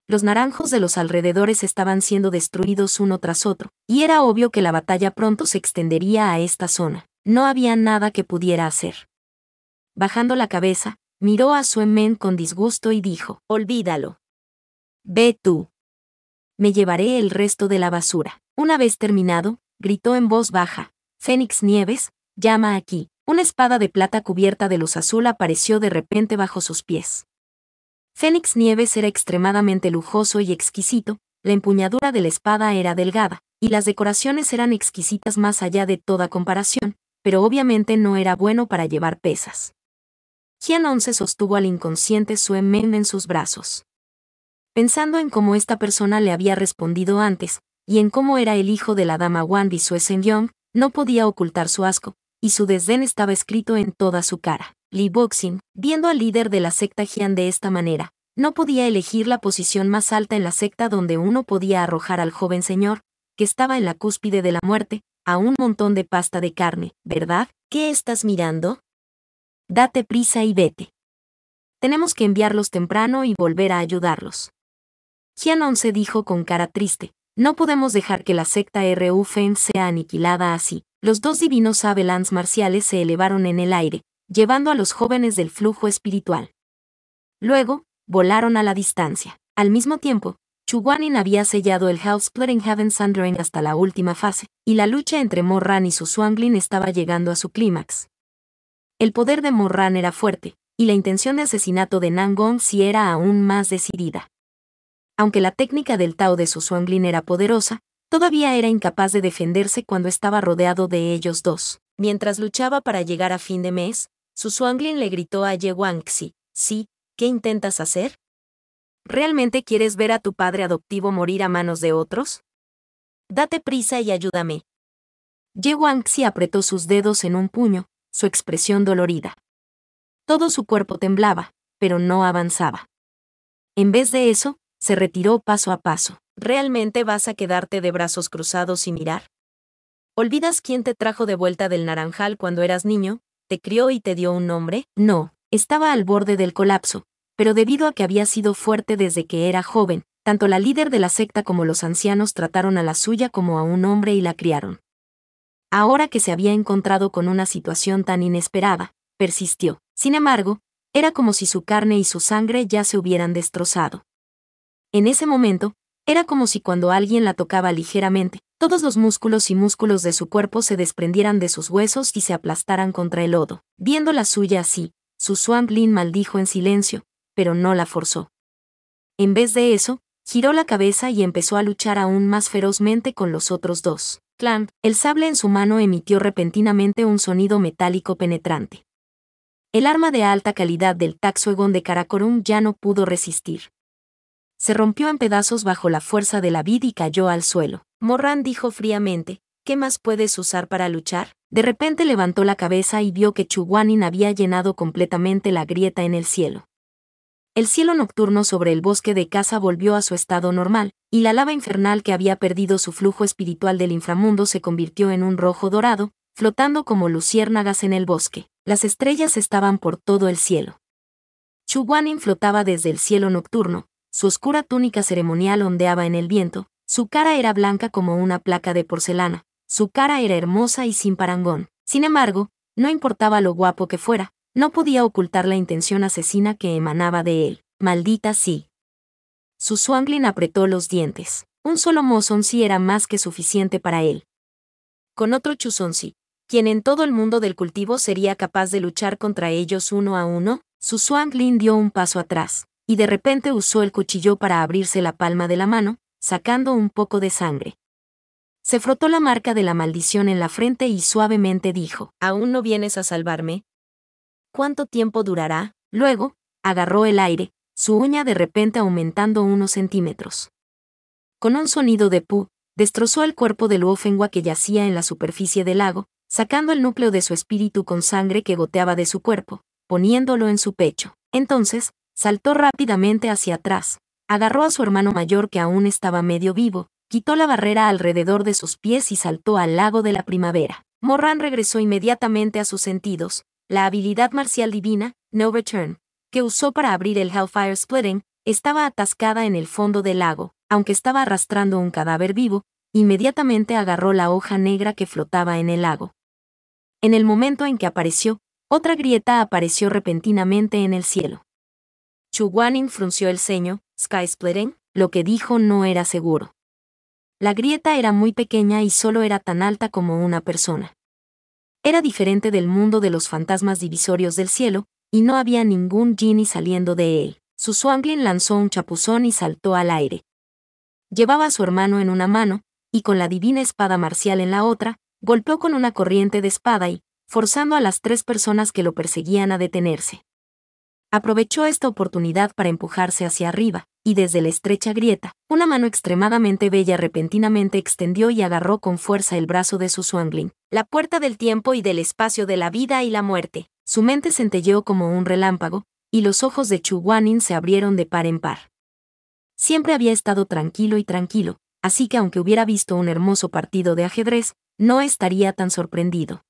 Los naranjos de los alrededores estaban siendo destruidos uno tras otro, y era obvio que la batalla pronto se extendería a esta zona. No había nada que pudiera hacer. Bajando la cabeza, miró a Sue Men con disgusto y dijo: olvídalo. Ve tú. Me llevaré el resto de la basura. Una vez terminado, gritó en voz baja: Fénix Nieves, llama aquí. Una espada de plata cubierta de luz azul apareció de repente bajo sus pies. Fénix Nieves era extremadamente lujoso y exquisito, la empuñadura de la espada era delgada, y las decoraciones eran exquisitas más allá de toda comparación, pero obviamente no era bueno para llevar pesas. Jian se sostuvo al inconsciente Sue Men en sus brazos. Pensando en cómo esta persona le había respondido antes, y en cómo era el hijo de la dama Wanbi Sue Senyong, no podía ocultar su asco, y su desdén estaba escrito en toda su cara. Li Boxing, viendo al líder de la secta Jian de esta manera, no podía elegir la posición más alta en la secta donde uno podía arrojar al joven señor, que estaba en la cúspide de la muerte, a un montón de pasta de carne, ¿verdad? ¿Qué estás mirando? Date prisa y vete. Tenemos que enviarlos temprano y volver a ayudarlos. Jian se dijo con cara triste, no podemos dejar que la secta Ru-Fen sea aniquilada así. Los dos divinos Avelans marciales se elevaron en el aire, llevando a los jóvenes del flujo espiritual. Luego, volaron a la distancia. Al mismo tiempo, Chu Guanin había sellado el Hell Splitting Heaven Sundering hasta la última fase, y la lucha entre Morran y su Suanglin estaba llegando a su clímax. El poder de Morran era fuerte, y la intención de asesinato de Nangong sí era aún más decidida. Aunque la técnica del Tao de su Suanglin era poderosa, todavía era incapaz de defenderse cuando estaba rodeado de ellos dos. Mientras luchaba para llegar a fin de mes, su Suanglin le gritó a Ye Wangxi, «Sí, ¿qué intentas hacer? ¿Realmente quieres ver a tu padre adoptivo morir a manos de otros? Date prisa y ayúdame». Ye Wangxi apretó sus dedos en un puño, su expresión dolorida. Todo su cuerpo temblaba, pero no avanzaba. En vez de eso, se retiró paso a paso. ¿Realmente vas a quedarte de brazos cruzados y mirar? ¿Olvidas quién te trajo de vuelta del Naranjal cuando eras niño? ¿Te crió y te dio un nombre? No, estaba al borde del colapso, pero debido a que había sido fuerte desde que era joven, tanto la líder de la secta como los ancianos trataron a la suya como a un hombre y la criaron. Ahora que se había encontrado con una situación tan inesperada, persistió. Sin embargo, era como si su carne y su sangre ya se hubieran destrozado. En ese momento, era como si cuando alguien la tocaba ligeramente, todos los músculos y músculos de su cuerpo se desprendieran de sus huesos y se aplastaran contra el lodo. Viendo la suya así, su Suanglin maldijo en silencio, pero no la forzó. En vez de eso, giró la cabeza y empezó a luchar aún más ferozmente con los otros dos. Clank, el sable en su mano emitió repentinamente un sonido metálico penetrante. El arma de alta calidad del Taxuegon de Karakorum ya no pudo resistir. Se rompió en pedazos bajo la fuerza de la vid y cayó al suelo. Morran dijo fríamente, ¿qué más puedes usar para luchar? De repente levantó la cabeza y vio que Chu Guanin había llenado completamente la grieta en el cielo. El cielo nocturno sobre el bosque de Casa volvió a su estado normal, y la lava infernal que había perdido su flujo espiritual del inframundo se convirtió en un rojo dorado, flotando como luciérnagas en el bosque. Las estrellas estaban por todo el cielo. Chu Guanin flotaba desde el cielo nocturno, su oscura túnica ceremonial ondeaba en el viento, su cara era blanca como una placa de porcelana, su cara era hermosa y sin parangón. Sin embargo, no importaba lo guapo que fuera, no podía ocultar la intención asesina que emanaba de él. Maldita sí. Su Suanglin apretó los dientes. Un solo Mozonsi era más que suficiente para él. Con otro Chuzonsi, quien en todo el mundo del cultivo sería capaz de luchar contra ellos uno a uno, su Suanglin dio un paso atrás, y de repente usó el cuchillo para abrirse la palma de la mano, sacando un poco de sangre. Se frotó la marca de la maldición en la frente y suavemente dijo, ¿aún no vienes a salvarme? ¿Cuánto tiempo durará? Luego, agarró el aire, su uña de repente aumentando unos centímetros. Con un sonido de pu, destrozó el cuerpo de Luofengua que yacía en la superficie del lago, sacando el núcleo de su espíritu con sangre que goteaba de su cuerpo, poniéndolo en su pecho. Entonces, saltó rápidamente hacia atrás, agarró a su hermano mayor que aún estaba medio vivo, quitó la barrera alrededor de sus pies y saltó al lago de la primavera. Morran regresó inmediatamente a sus sentidos. La habilidad marcial divina, No Return, que usó para abrir el Hellfire Splitting, estaba atascada en el fondo del lago. Aunque estaba arrastrando un cadáver vivo, inmediatamente agarró la hoja negra que flotaba en el lago. En el momento en que apareció, otra grieta apareció repentinamente en el cielo. Chu Guanin frunció el ceño. Sky Splitting, lo que dijo no era seguro. La grieta era muy pequeña y solo era tan alta como una persona. Era diferente del mundo de los fantasmas divisorios del cielo, y no había ningún genie saliendo de él. Su Swanglin lanzó un chapuzón y saltó al aire. Llevaba a su hermano en una mano, y con la divina espada marcial en la otra, golpeó con una corriente de espada y, forzando a las 3 personas que lo perseguían a detenerse. Aprovechó esta oportunidad para empujarse hacia arriba, y desde la estrecha grieta, una mano extremadamente bella repentinamente extendió y agarró con fuerza el brazo de su Swanglin, la puerta del tiempo y del espacio de la vida y la muerte. Su mente centelleó como un relámpago, y los ojos de Chu Guanin se abrieron de par en par. Siempre había estado tranquilo y tranquilo, así que aunque hubiera visto un hermoso partido de ajedrez, no estaría tan sorprendido.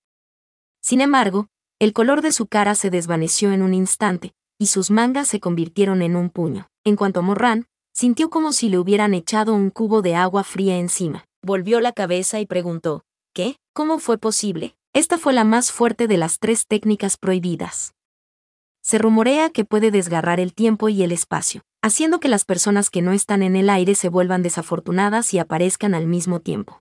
Sin embargo, el color de su cara se desvaneció en un instante, y sus mangas se convirtieron en un puño. En cuanto a Morran, sintió como si le hubieran echado un cubo de agua fría encima. Volvió la cabeza y preguntó, ¿qué? ¿Cómo fue posible? Esta fue la más fuerte de las 3 técnicas prohibidas. Se rumorea que puede desgarrar el tiempo y el espacio, haciendo que las personas que no están en el aire se vuelvan desafortunadas y aparezcan al mismo tiempo.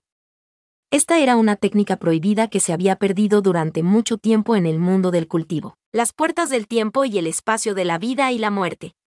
Esta era una técnica prohibida que se había perdido durante mucho tiempo en el mundo del cultivo. Las puertas del tiempo y el espacio de la vida y la muerte.